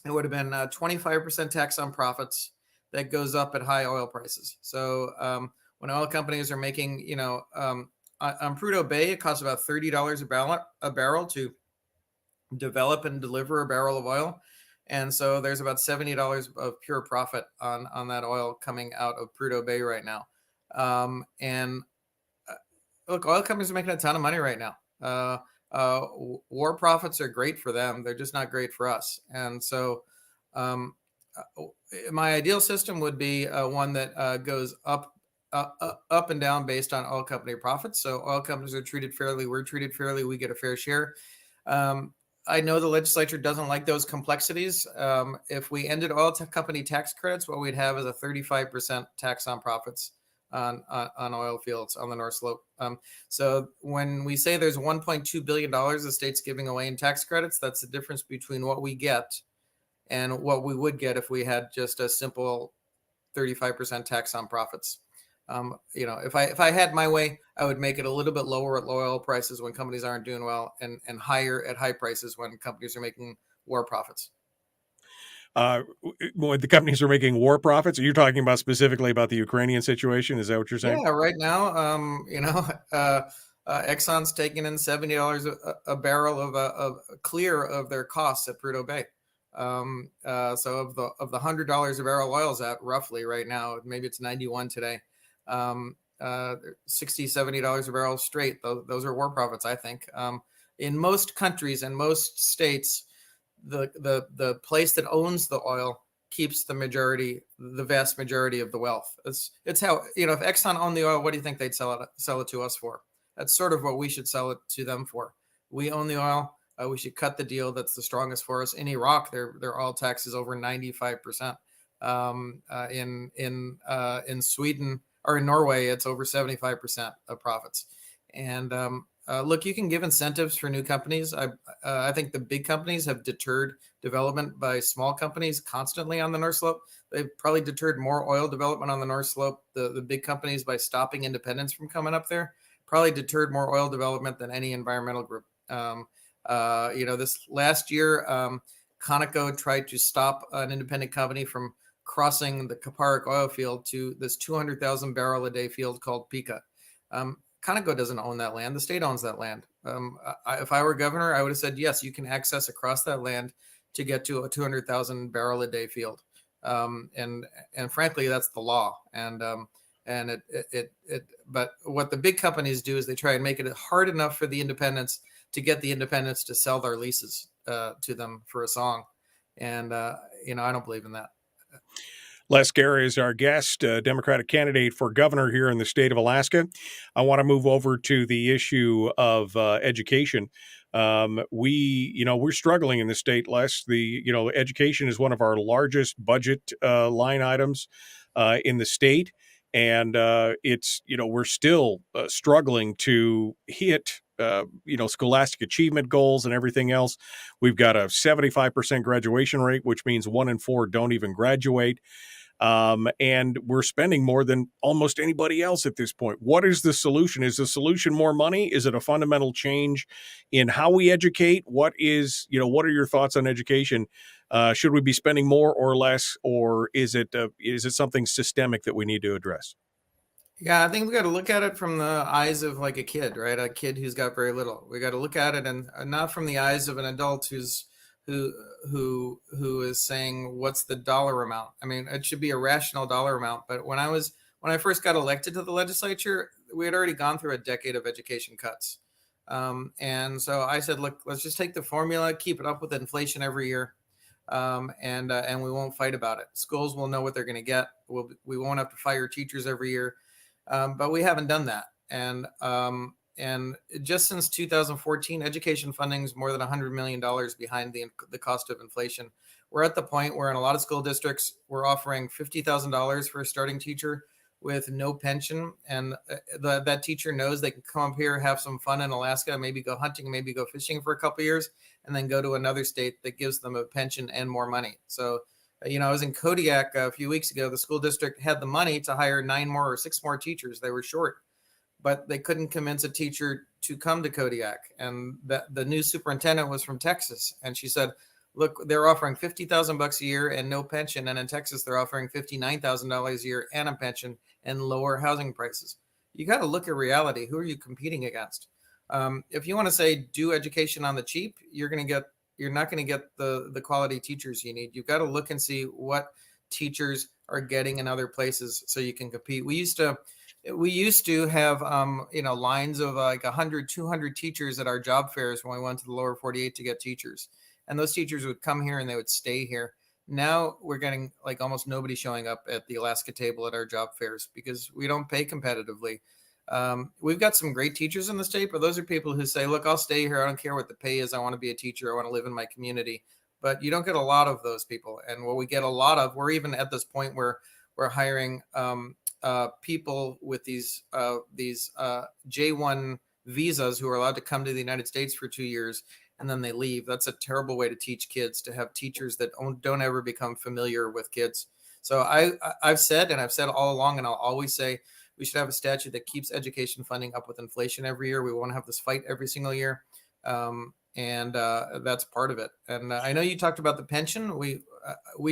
it would have been 25% tax on profits that goes up at high oil prices. So when oil companies are making, on Prudhoe Bay, it costs about $30 a barrel to develop and deliver a barrel of oil. And so there's about $70 of pure profit on that oil coming out of Prudhoe Bay right now. Look, oil companies are making a ton of money right now. War profits are great for them. They're just not great for us. And so my ideal system would be one that goes up and down based on oil company profits. So oil companies are treated fairly. We're treated fairly. We get a fair share. I know the legislature doesn't like those complexities. If we ended oil company tax credits, what we'd have is a 35% tax on profits on oil fields on the North Slope. So when we say there's $1.2 billion the state's giving away in tax credits, that's the difference between what we get and what we would get if we had just a simple 35% tax on profits. If I had my way, I would make it a little bit lower at low oil prices when companies aren't doing well, and higher at high prices when companies are making war profits. When the companies are making war profits, are you talking about specifically about the Ukrainian situation? Is that what you're saying? Yeah, right now, Exxon's taking in $70 a barrel of clear of their costs at Prudhoe Bay. So of the $100 a barrel oil's at roughly right now, maybe it's 91 today. $60, $70 a barrel straight. Those are war profits, I think. In most countries and most states, the place that owns the oil keeps the vast majority of the wealth. It's how, if Exxon owned the oil, what do you think they'd sell it to us for? That's sort of what we should sell it to them for. We own the oil. We should cut the deal that's the strongest for us. In Iraq, their oil tax is over 95%. In Sweden, or in Norway, it's over 75% of profits. And look, you can give incentives for new companies. I think the big companies have deterred development by small companies constantly on the North Slope. They've probably deterred more oil development on the North Slope. The big companies, by stopping independents from coming up there, probably deterred more oil development than any environmental group. This last year, Conoco tried to stop an independent company from crossing the Kaparik oil field to this 200,000 barrel a day field called Pika. Conoco doesn't own that land. The state owns that land. If I were governor, I would have said, yes, you can access across that land to get to a 200,000 barrel a day field. And frankly, that's the law. But what the big companies do is they try and make it hard enough for the independents to get the independents to sell their leases to them for a song. And, I don't believe in that. Les Gara is our guest, Democratic candidate for governor here in the state of Alaska. I want to move over to the issue of education. We're struggling in the state, Les. Education is one of our largest budget line items in the state. And we're still struggling to hit scholastic achievement goals and everything else. We've got a 75% graduation rate, which means 1 in 4 don't even graduate. And we're spending more than almost anybody else at this point. What is the solution? Is the solution more money? Is it a fundamental change in how we educate? What are your thoughts on education? Should we be spending more or less, or is it something systemic that we need to address? Yeah, I think we got to look at it from the eyes of like a kid, right? A kid who's got very little. We got to look at it and not from the eyes of an adult who is saying, what's the dollar amount? I mean, it should be a rational dollar amount. But when I first got elected to the legislature, we had already gone through a decade of education cuts. And so I said, look, let's just take the formula, keep it up with inflation every year. And we won't fight about it. Schools will know what they're going to get. We won't have to fire teachers every year. But we haven't done that. And just since 2014, education funding is more than $100 million behind the cost of inflation. We're at the point where in a lot of school districts, we're offering $50,000 for a starting teacher with no pension. And that teacher knows they can come up here, have some fun in Alaska, maybe go hunting, maybe go fishing for a couple of years, and then go to another state that gives them a pension and more money. So, I was in Kodiak a few weeks ago. The school district had the money to hire 9 more or 6 more teachers. They were short, but they couldn't convince a teacher to come to Kodiak. And the new superintendent was from Texas. And she said, look, they're offering $50,000 a year and no pension. And in Texas, they're offering $59,000 a year and a pension and lower housing prices. You got to look at reality. Who are you competing against? If you want to say do education on the cheap, you're not going to get the quality teachers you need. You've got to look and see what teachers are getting in other places so you can compete. We used to have lines of like 100, 200 teachers at our job fairs when we went to the lower 48 to get teachers. And those teachers would come here and they would stay here. Now we're getting like almost nobody showing up at the Alaska table at our job fairs because we don't pay competitively. We've got some great teachers in the state, but those are people who say, look, I'll stay here. I don't care what the pay is. I want to be a teacher. I want to live in my community. But you don't get a lot of those people. And what we get a lot of, we're even at this point where we're hiring people with these J1 visas who are allowed to come to the United States for 2 years and then they leave. That's a terrible way to teach kids, to have teachers that don't ever become familiar with kids. So I've said all along, and I'll always say, we should have a statute that keeps education funding up with inflation every year. We won't have this fight every single year. And that's part of it. And I know you talked about the pension. We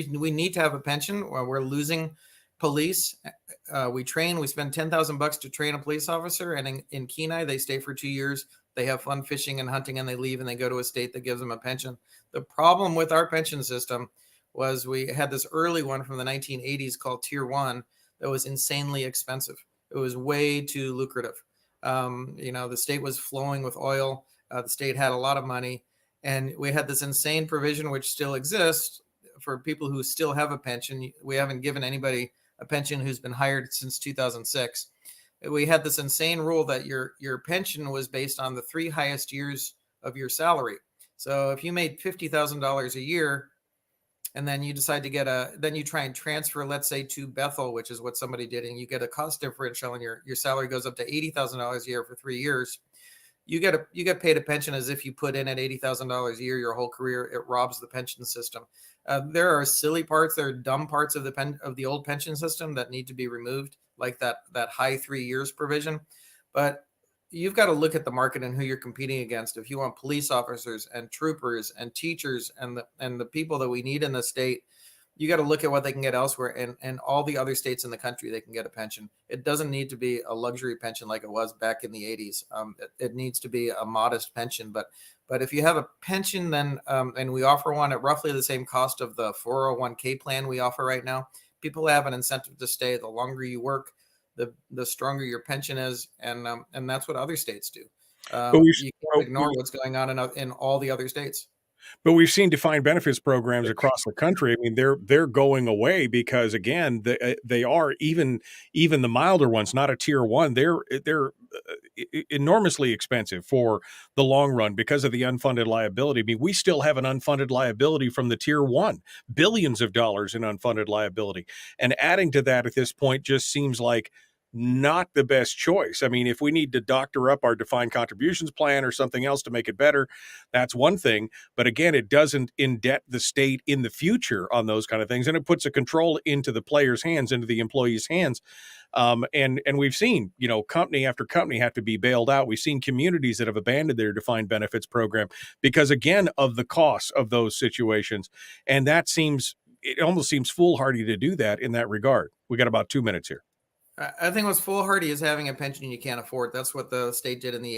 need to have a pension. We're losing police. We spend $10,000 to train a police officer. And in Kenai, they stay for 2 years. They have fun fishing and hunting and they leave and they go to a state that gives them a pension. The problem with our pension system was we had this early one from the 1980s called Tier 1 that was insanely expensive. It was way too lucrative. The state was flowing with oil. The state had a lot of money. And we had this insane provision, which still exists for people who still have a pension. We haven't given anybody a pension who's been hired since 2006. We had this insane rule that your pension was based on the 3 highest years of your salary. So if you made $50,000 a year, and then you decide to then you try and transfer, let's say, to Bethel, which is what somebody did, and you get a cost differential and your salary goes up to $80,000 a year for 3 years. You get paid a pension as if you put in at $80,000 a year your whole career. It robs the pension system. There are silly parts, there are dumb parts of the old pension system that need to be removed, like that high 3 years provision. But you've got to look at the market and who you're competing against. If you want police officers and troopers and teachers and the people that we need in the state, you got to look at what they can get elsewhere, and all the other states in the country, they can get a pension. It doesn't need to be a luxury pension like it was back in the 80s. It needs to be a modest pension. But if you have a pension, then and we offer one at roughly the same cost of the 401k plan we offer right now, people have an incentive to stay. The longer you work, the stronger your pension is, and that's what other states do. You can't ignore what's going on in all the other states. But we've seen defined benefits programs across the country. I mean, they're going away because, again, they are even the milder ones, not a tier one. They're enormously expensive for the long run because of the unfunded liability. I mean, we still have an unfunded liability from the tier one, billions of dollars in unfunded liability, and adding to that at this point just seems like not the best choice. I mean, if we need to doctor up our defined contributions plan or something else to make it better, that's one thing. But again, it doesn't indebt the state in the future on those kind of things. And it puts a control into the players' hands, into the employees' hands. And we've seen, company after company have to be bailed out. We've seen communities that have abandoned their defined benefits program because, again, of the costs of those situations. And it almost seems foolhardy to do that in that regard. We got about 2 minutes here. I think what's foolhardy is having a pension you can't afford. That's what the state did in the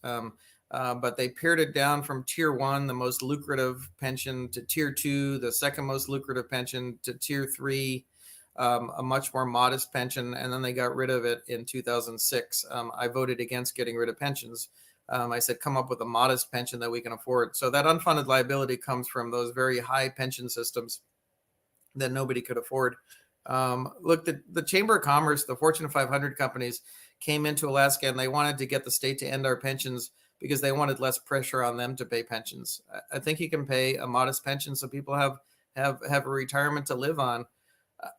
80s. But they pared it down from tier one, the most lucrative pension, to tier two, the second most lucrative pension, to tier three, a much more modest pension. And then they got rid of it in 2006. I voted against getting rid of pensions. I said, come up with a modest pension that we can afford. So that unfunded liability comes from those very high pension systems that nobody could afford. Look, the Chamber of Commerce, the Fortune 500 companies came into Alaska and they wanted to get the state to end our pensions because they wanted less pressure on them to pay pensions. I think you can pay a modest pension so people have a retirement to live on.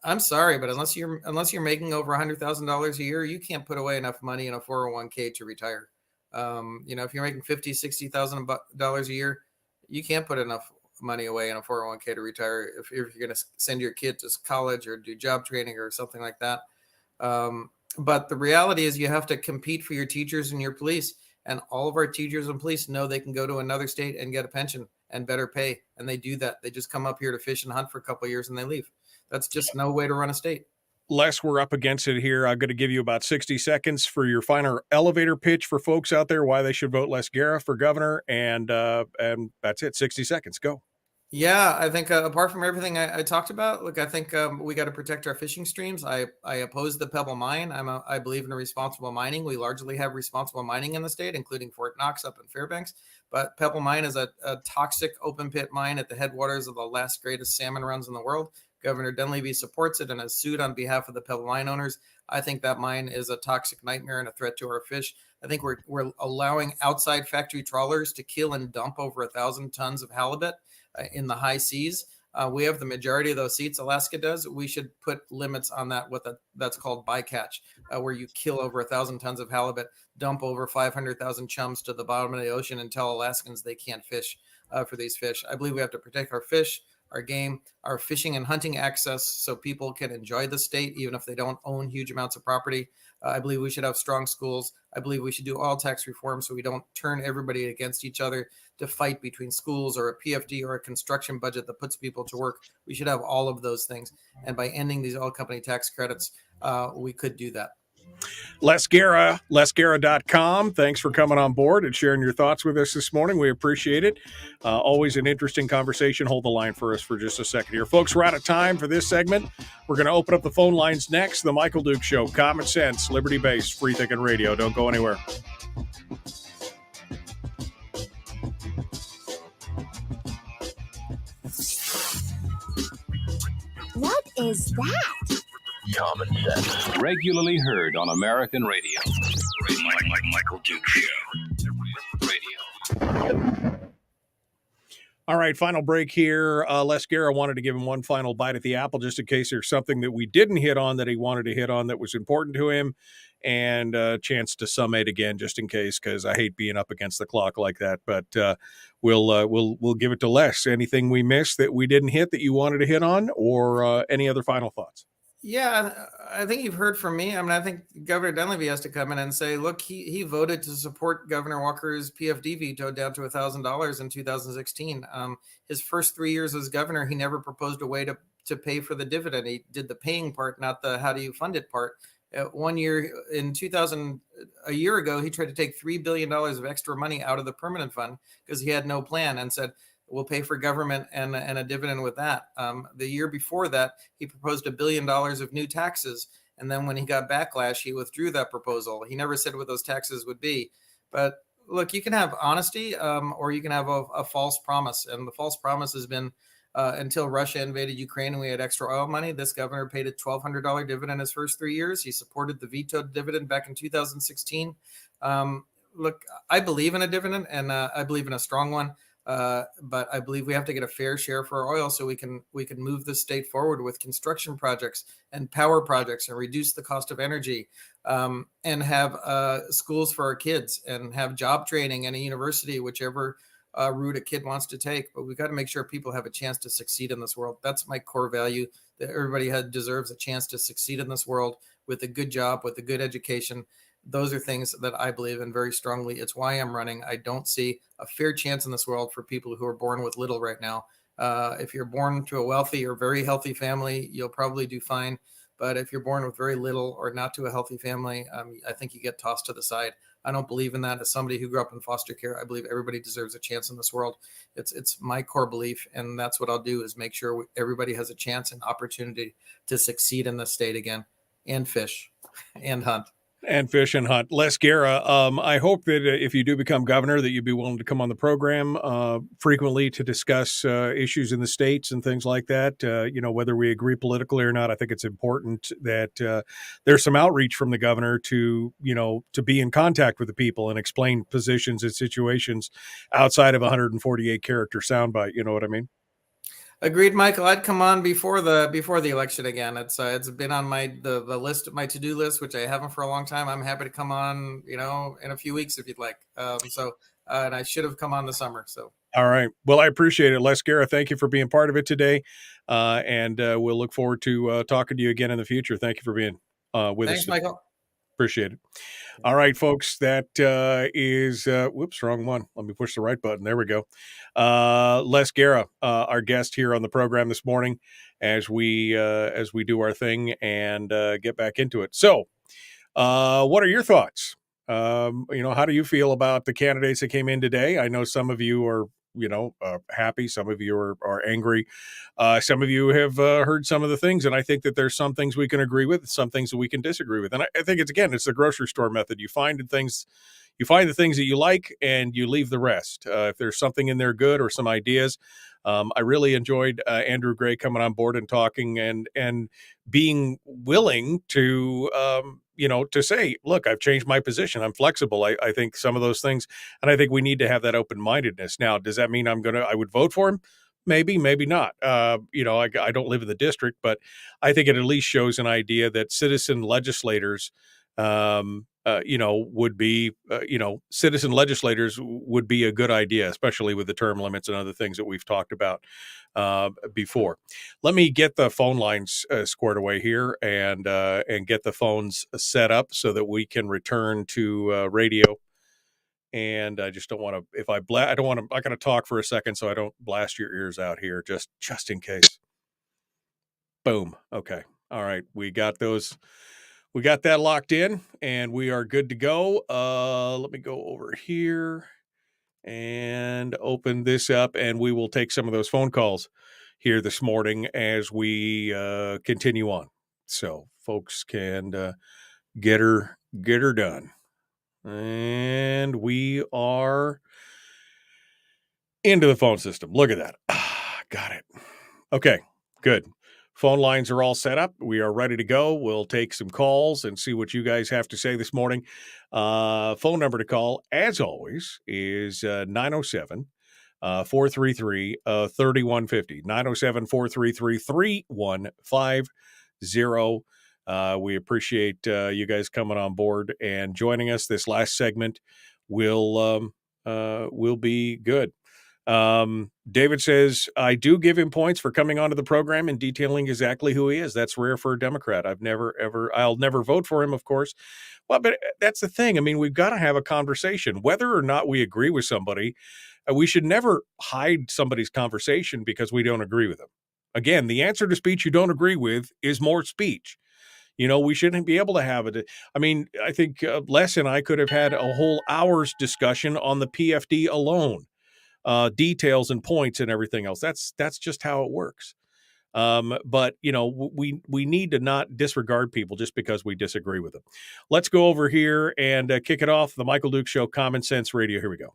I'm sorry, but unless you're making over $100,000 a year, you can't put away enough money in a 401k to retire. If you're making $50,000, $60,000 a year, you can't put enough money away in a 401k to retire if you're going to send your kid to college or do job training or something like that. But the reality is you have to compete for your teachers and your police, and all of our teachers and police know they can go to another state and get a pension and better pay. And they do that. They just come up here to fish and hunt for a couple of years and they leave. That's just no way to run a state. Les, we're up against it here. I'm going to give you about 60 seconds for your final elevator pitch for folks out there, why they should vote Les Gara for governor. And that's it. 60 seconds. Go. Yeah, I think apart from everything I talked about, look, I think we got to protect our fishing streams. I oppose the Pebble Mine. I believe in responsible mining. We largely have responsible mining in the state, including Fort Knox up in Fairbanks. But Pebble Mine is a toxic open pit mine at the headwaters of the last greatest salmon runs in the world. Governor Dunleavy supports it and has sued on behalf of the Pebble Mine owners. I think that mine is a toxic nightmare and a threat to our fish. I think we're allowing outside factory trawlers to kill and dump over 1,000 tons of halibut in the high seas. We have the majority of those seats. Alaska does. We should put limits on that. That's called bycatch, where you kill over 1,000 tons of halibut, dump over 500,000 chums to the bottom of the ocean, and tell Alaskans they can't fish for these fish. I believe we have to protect our fish, our game, our fishing and hunting access, so people can enjoy the state even if they don't own huge amounts of property. I believe we should have strong schools. I believe we should do all tax reform so we don't turn everybody against each other to fight between schools or a PFD or a construction budget that puts people to work. We should have all of those things. And by ending these all company tax credits, we could do that. Les Gara, lesgara.com. Thanks for coming on board and sharing your thoughts with us this morning. We appreciate it. Always an interesting conversation. Hold the line for us for just a second here. Folks, we're out of time for this segment. We're going to open up the phone lines next. The Michael Duke Show. Common sense, liberty-based, free thinking radio. Don't go anywhere. What is that? Common sense. Regularly heard on American radio. Michael Duke Show. Radio. All right, final break here. Les Gara wanted to give him one final bite at the apple just in case there's something that we didn't hit on that he wanted to hit on that was important to him, and a chance to summate again just in case, because I hate being up against the clock like that. But we'll give it to Les. Anything we missed that we didn't hit that you wanted to hit on, or any other final thoughts? Yeah, I think you've heard from me. I mean, I think Governor Dunleavy has to come in and say, look, he voted to support Governor Walker's PFD veto down to $1,000 in 2016. His first 3 years as governor, he never proposed a way to to pay for the dividend. He did the paying part, not the how do you fund it part. 1 year in 2000, a year ago, he tried to take $3 billion of extra money out of the permanent fund because he had no plan and said, we'll pay for government and a dividend with that. The year before that, he proposed $1 billion of new taxes. And then when he got backlash, he withdrew that proposal. He never said what those taxes would be. But look, you can have honesty or you can have a false promise. And the false promise has been until Russia invaded Ukraine and we had extra oil money, this governor paid a $1,200 dividend his first 3 years. He supported the vetoed dividend back in 2016. Look, I believe in a dividend and I believe in a strong one. But I believe we have to get a fair share for our oil so we can move the state forward with construction projects and power projects and reduce the cost of energy and have schools for our kids and have job training and a university, whichever route a kid wants to take. But we've got to make sure people have a chance to succeed in this world. That's my core value, that everybody deserves a chance to succeed in this world with a good job, with a good education. Those are things that I believe in very strongly. It's why I'm running. I don't see a fair chance in this world for people who are born with little right now. If you're born to a wealthy or very healthy family, you'll probably do fine. But if you're born with very little or not to a healthy family, I think you get tossed to the side. I don't believe in that. As somebody who grew up in foster care, I believe everybody deserves a chance in this world. It's my core belief, and that's what I'll do is make sure everybody has a chance and opportunity to succeed in this state again, and fish and hunt. And fish and hunt. Les Gara, I hope that if you do become governor, that you'd be willing to come on the program frequently to discuss issues in the states and things like that. Whether we agree politically or not, I think it's important that there's some outreach from the governor to be in contact with the people and explain positions and situations outside of 148 character soundbite. You know what I mean? Agreed, Michael. I'd come on before the election again. It's been on the list of my to-do list, which I haven't for a long time. I'm happy to come on, in a few weeks if you'd like. And I should have come on this summer. So. All right. Well, I appreciate it, Les Gara. Thank you for being part of it today, and we'll look forward to talking to you again in the future. Thank you for being with us. Thanks, Michael. Appreciate it. All right, folks, that is whoops, wrong one. Let me push the right button. There we go. Les Gara, our guest here on the program this morning as we do our thing and get back into it. So what are your thoughts? How do you feel about the candidates that came in today? I know some of you are happy. Some of you are angry. Some of you have heard some of the things, and I think that there's some things we can agree with, some things that we can disagree with. And I think it's the grocery store method. You find the things that you like, and you leave the rest. If there's something in there good or some ideas, I really enjoyed Andrew Gray coming on board and talking and being willing to to say, look, I've changed my position. I'm flexible. I think some of those things, and I think we need to have that open-mindedness. Now, does that mean I would vote for him? Maybe, maybe not. I don't live in the district, but I think it at least shows an idea that citizen legislators, would be, citizen legislators would be a good idea, especially with the term limits and other things that we've talked about before. Let me get the phone lines squared away here and get the phones set up so that we can return to radio. And I just don't want to, I'm going to talk for a second so I don't blast your ears out here, just in case. Boom. Okay. All right. We got that locked in and we are good to go. Let me go over here and open this up, and we will take some of those phone calls here this morning as we continue on. So folks can get her done. And we are into the phone system. Look at that. Got it. Okay, good. Phone lines are all set up. We are ready to go. We'll take some calls and see what you guys have to say this morning. Phone number to call, as always, is 907 433 3150. 907 433 3150. We appreciate you guys coming on board and joining us. This last segment will be good. David says, I do give him points for coming onto the program and detailing exactly who he is. That's rare for a Democrat. I'll never vote for him, of course. Well, but that's the thing. I mean, we've got to have a conversation. Whether or not we agree with somebody, we should never hide somebody's conversation because we don't agree with them. Again, the answer to speech you don't agree with is more speech. We shouldn't be able to have it. I mean, I think Les and I could have had a whole hour's discussion on the PFD alone, details and points and everything else. That's just how it works. But we need to not disregard people just because we disagree with them. Let's go over here and kick it off. The Michael Duke Show, Common Sense Radio. Here we go.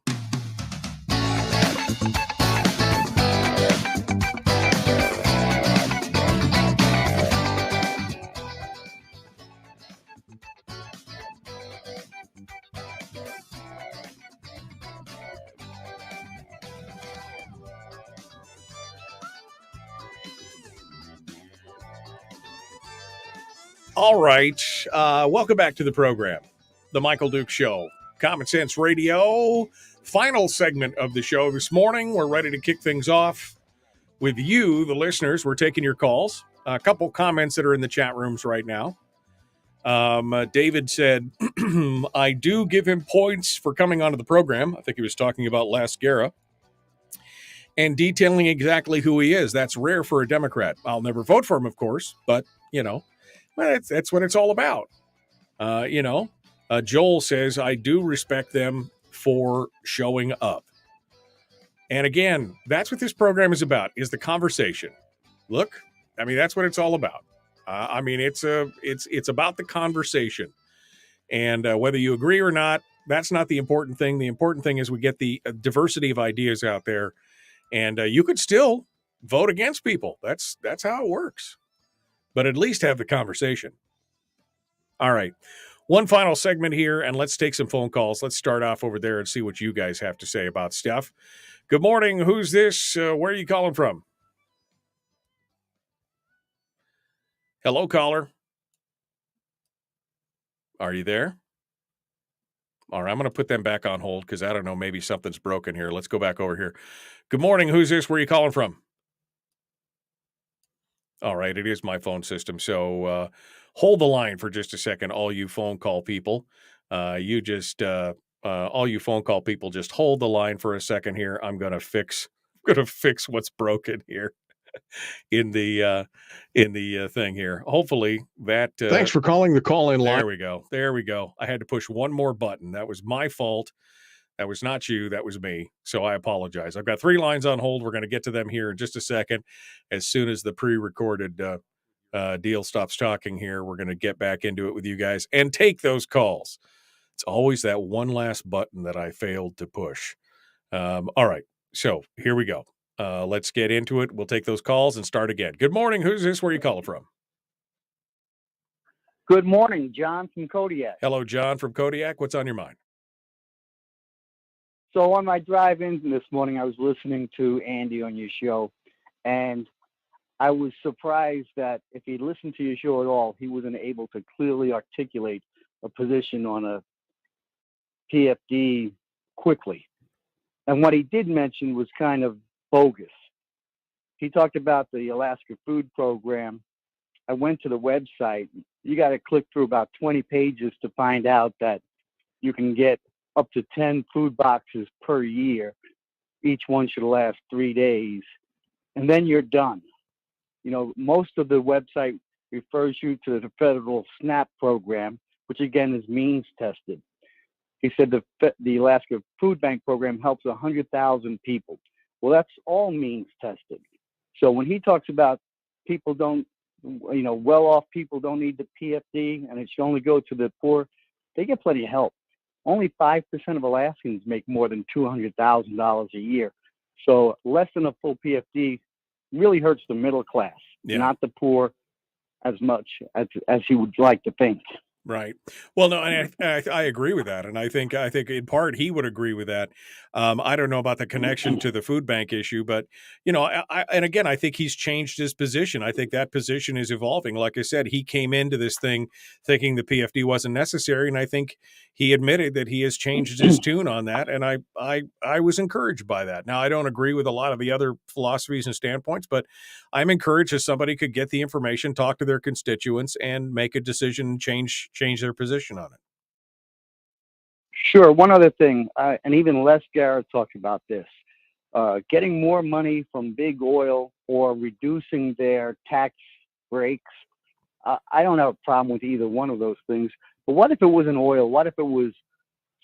All right. Welcome back to the program. The Michael Duke Show, Common Sense Radio. Final segment of the show this morning. We're ready to kick things off with you, the listeners. We're taking your calls. A couple comments that are in the chat rooms right now. David said, I do give him points for coming onto the program. I think he was talking about Les Gara. And detailing exactly who he is. That's rare for a Democrat. I'll never vote for him, of course, but, that's what it's all about. Joel says, I do respect them for showing up. And again, that's what this program is about, is the conversation. Look, I mean, that's what it's all about. It's about the conversation. And whether you agree or not, that's not the important thing. The important thing is we get the diversity of ideas out there. And you could still vote against people. That's how it works. But at least have the conversation. All right. One final segment here, and let's take some phone calls. Let's start off over there and see what you guys have to say about stuff. Good morning. Who's this? Where are you calling from? Hello, caller. Are you there? All right, I'm going to put them back on hold because I don't know, maybe something's broken here. Let's go back over here. Good morning. Who's this? Where are you calling from? All right, it is my phone system. So hold the line for just a second, all you phone call people. All you phone call people, just hold the line for a second here. I'm gonna fix what's broken here in the thing here. Hopefully that. Thanks for calling the call-in line. There we go. I had to push one more button. That was my fault. That was not you. That was me. So I apologize. I've got 3 lines on hold. We're going to get to them here in just a second. As soon as the pre-recorded deal stops talking here, we're going to get back into it with you guys and take those calls. It's always that one last button that I failed to push. All right. So here we go. Let's get into it. We'll take those calls and start again. Good morning. Who's this? Where are you calling from? Good morning. John from Kodiak. Hello, John from Kodiak. What's on your mind? So on my drive-in this morning, I was listening to Andy on your show, and I was surprised that if he listened to your show at all, he wasn't able to clearly articulate a position on a PFD quickly. And what he did mention was kind of bogus. He talked about the Alaska Food Program. I went to the website. You got to click through about 20 pages to find out that you can get up to 10 food boxes per year. Each one should last 3 days. And then you're done. Most of the website refers you to the federal SNAP program, which again is means tested. He said the Alaska Food Bank program helps 100,000 people. Well, that's all means tested. So when he talks about people don't, well-off people don't need the PFD and it should only go to the poor, they get plenty of help. Only 5% of Alaskans make more than $200,000 a year. So less than a full PFD really hurts the middle class, not the poor as much as you would like to think. Right. Well, no, and I agree with that. And I think in part he would agree with that. I don't know about the connection to the food bank issue, but, and again, I think he's changed his position. I think that position is evolving. Like I said, he came into this thing thinking the PFD wasn't necessary. And I think he admitted that he has changed his tune on that. And I was encouraged by that. Now, I don't agree with a lot of the other philosophies and standpoints, but I'm encouraged if somebody could get the information, talk to their constituents, and make a decision and change their position on it. Sure. One other thing, and even Les Gara talked about this, getting more money from big oil or reducing their tax breaks. I don't have a problem with either one of those things. But what if it wasn't oil? What if it was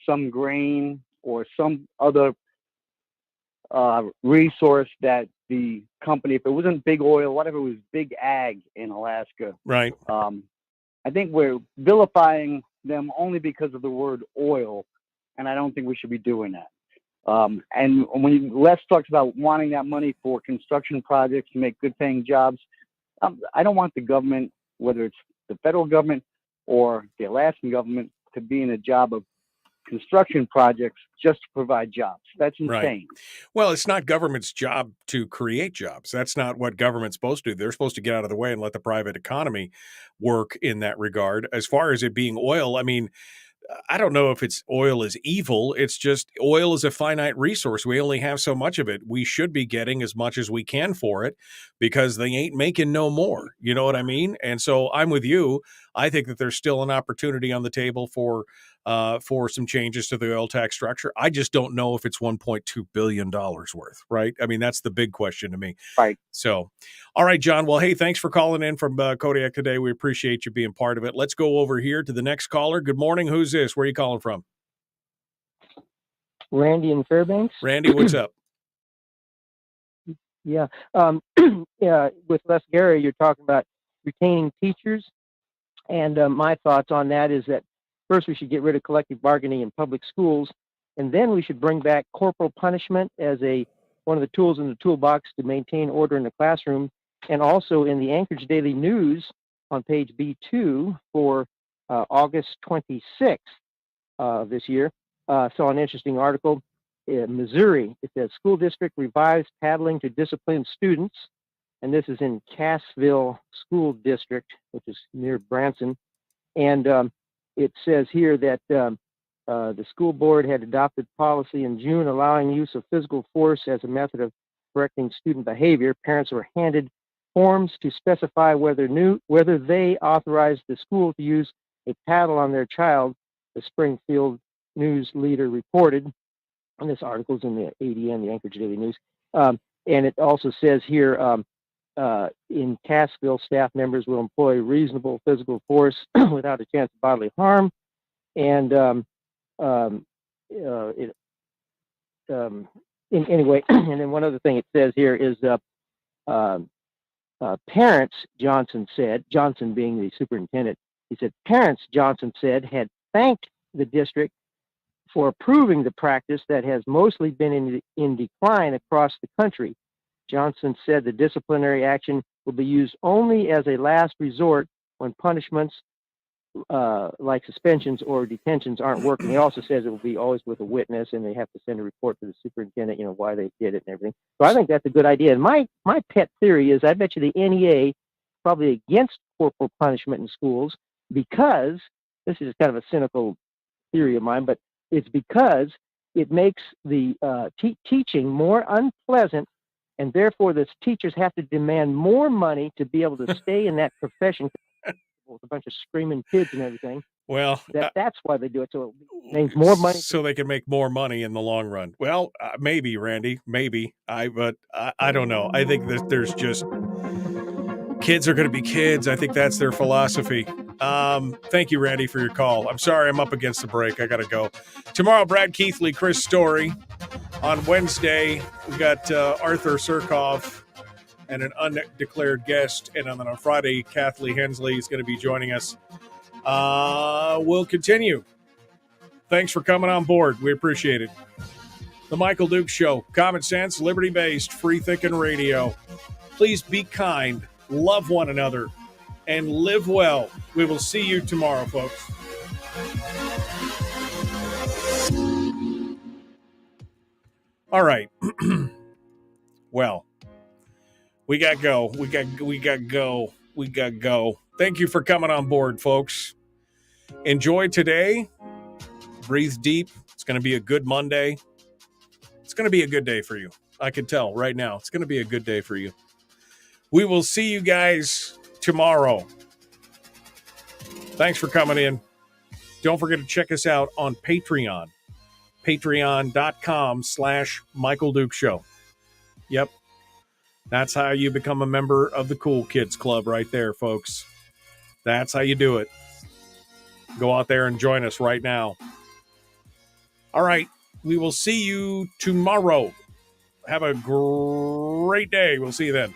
some grain or some other resource that the company, if it wasn't big oil, what if it was big ag in Alaska? Right. I think we're vilifying them only because of the word oil, and I don't think we should be doing that. And when Les talks about wanting that money for construction projects to make good paying jobs, I don't want the government, whether it's the federal government or the Alaskan government, to be in a job of construction projects just to provide jobs. That's insane. Right. Well, it's not government's job to create jobs. That's not what government's supposed to do. They're supposed to get out of the way and let the private economy work in that regard. As far as it being oil, I mean, I don't know if oil is evil. It's just oil is a finite resource. We only have so much of it. We should be getting as much as we can for it because they ain't making no more. You know what I mean? And so I'm with you. I think that there's still an opportunity on the table for some changes to the oil tax structure. I just don't know if it's $1.2 billion worth, right? I mean, that's the big question to me. Right. So, all right, John. Well, hey, thanks for calling in from Kodiak today. We appreciate you being part of it. Let's go over here to the next caller. Good morning. Who's this? Where are you calling from? Randy in Fairbanks. Randy, what's up? Yeah. Yeah. With Les Gara, you're talking about retaining teachers. And my thoughts on that is that first, we should get rid of collective bargaining in public schools, and then we should bring back corporal punishment as one of the tools in the toolbox to maintain order in the classroom. And also in the Anchorage Daily News on page B2 for August 26th of this year, saw an interesting article. In Missouri, it says school district revives paddling to discipline students, and this is in Cassville School District, which is near Branson. And it says here that the school board had adopted policy in June allowing use of physical force as a method of correcting student behavior. Parents were handed forms to specify whether they authorized the school to use a paddle on their child, the Springfield News leader reported. And this article is in the ADN, the Anchorage Daily News. And it also says here, in Cassville, staff members will employ reasonable physical force without a chance of bodily harm. And anyway, and then one other thing it says here is parents, Johnson being the superintendent, he said, parents, Johnson said, had thanked the district for approving the practice that has mostly been in decline across the country. Johnson said the disciplinary action will be used only as a last resort when punishments like suspensions or detentions aren't working. He also says it will be always with a witness, and they have to send a report to the superintendent, why they did it and everything. So I think that's a good idea. And my pet theory is I bet you the NEA is probably against corporal punishment in schools because, this is kind of a cynical theory of mine, but it's because it makes the teaching more unpleasant, and therefore the teachers have to demand more money to be able to stay in that profession with a bunch of screaming kids and everything. Well, that's why they do it. So it means more money. So they can make more money in the long run. Well, maybe, Randy, maybe. But I don't know. I think that there's just kids are going to be kids. I think that's their philosophy. Thank you, Randy, for your call. I'm sorry I'm up against the break. I got to go. Tomorrow, Brad Keithley, Chris Story. On Wednesday, we got Arthur Surkoff and an undeclared guest. And then on Friday, Kathleen Hensley is going to be joining us. We'll continue. Thanks for coming on board. We appreciate it. The Michael Dukes Show. Common sense, liberty-based, free-thinking radio. Please be kind, love one another, and live well. We will see you tomorrow, folks. All right. Well, we got to go. We got to go. Thank you for coming on board, folks. Enjoy today. Breathe deep. It's going to be a good Monday. It's going to be a good day for you. I can tell right now. It's going to be a good day for you. We will see you guys tomorrow. Thanks for coming in. Don't forget to check us out on Patreon. Patreon.com/Michael Dukes Show. Yep. That's how you become a member of the Cool Kids Club right there, folks. That's how you do it. Go out there and join us right now. All right. We will see you tomorrow. Have a great day. We'll see you then.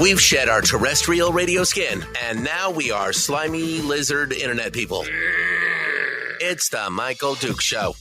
We've shed our terrestrial radio skin, and now we are slimy lizard internet people. It's the Michael Duke Show.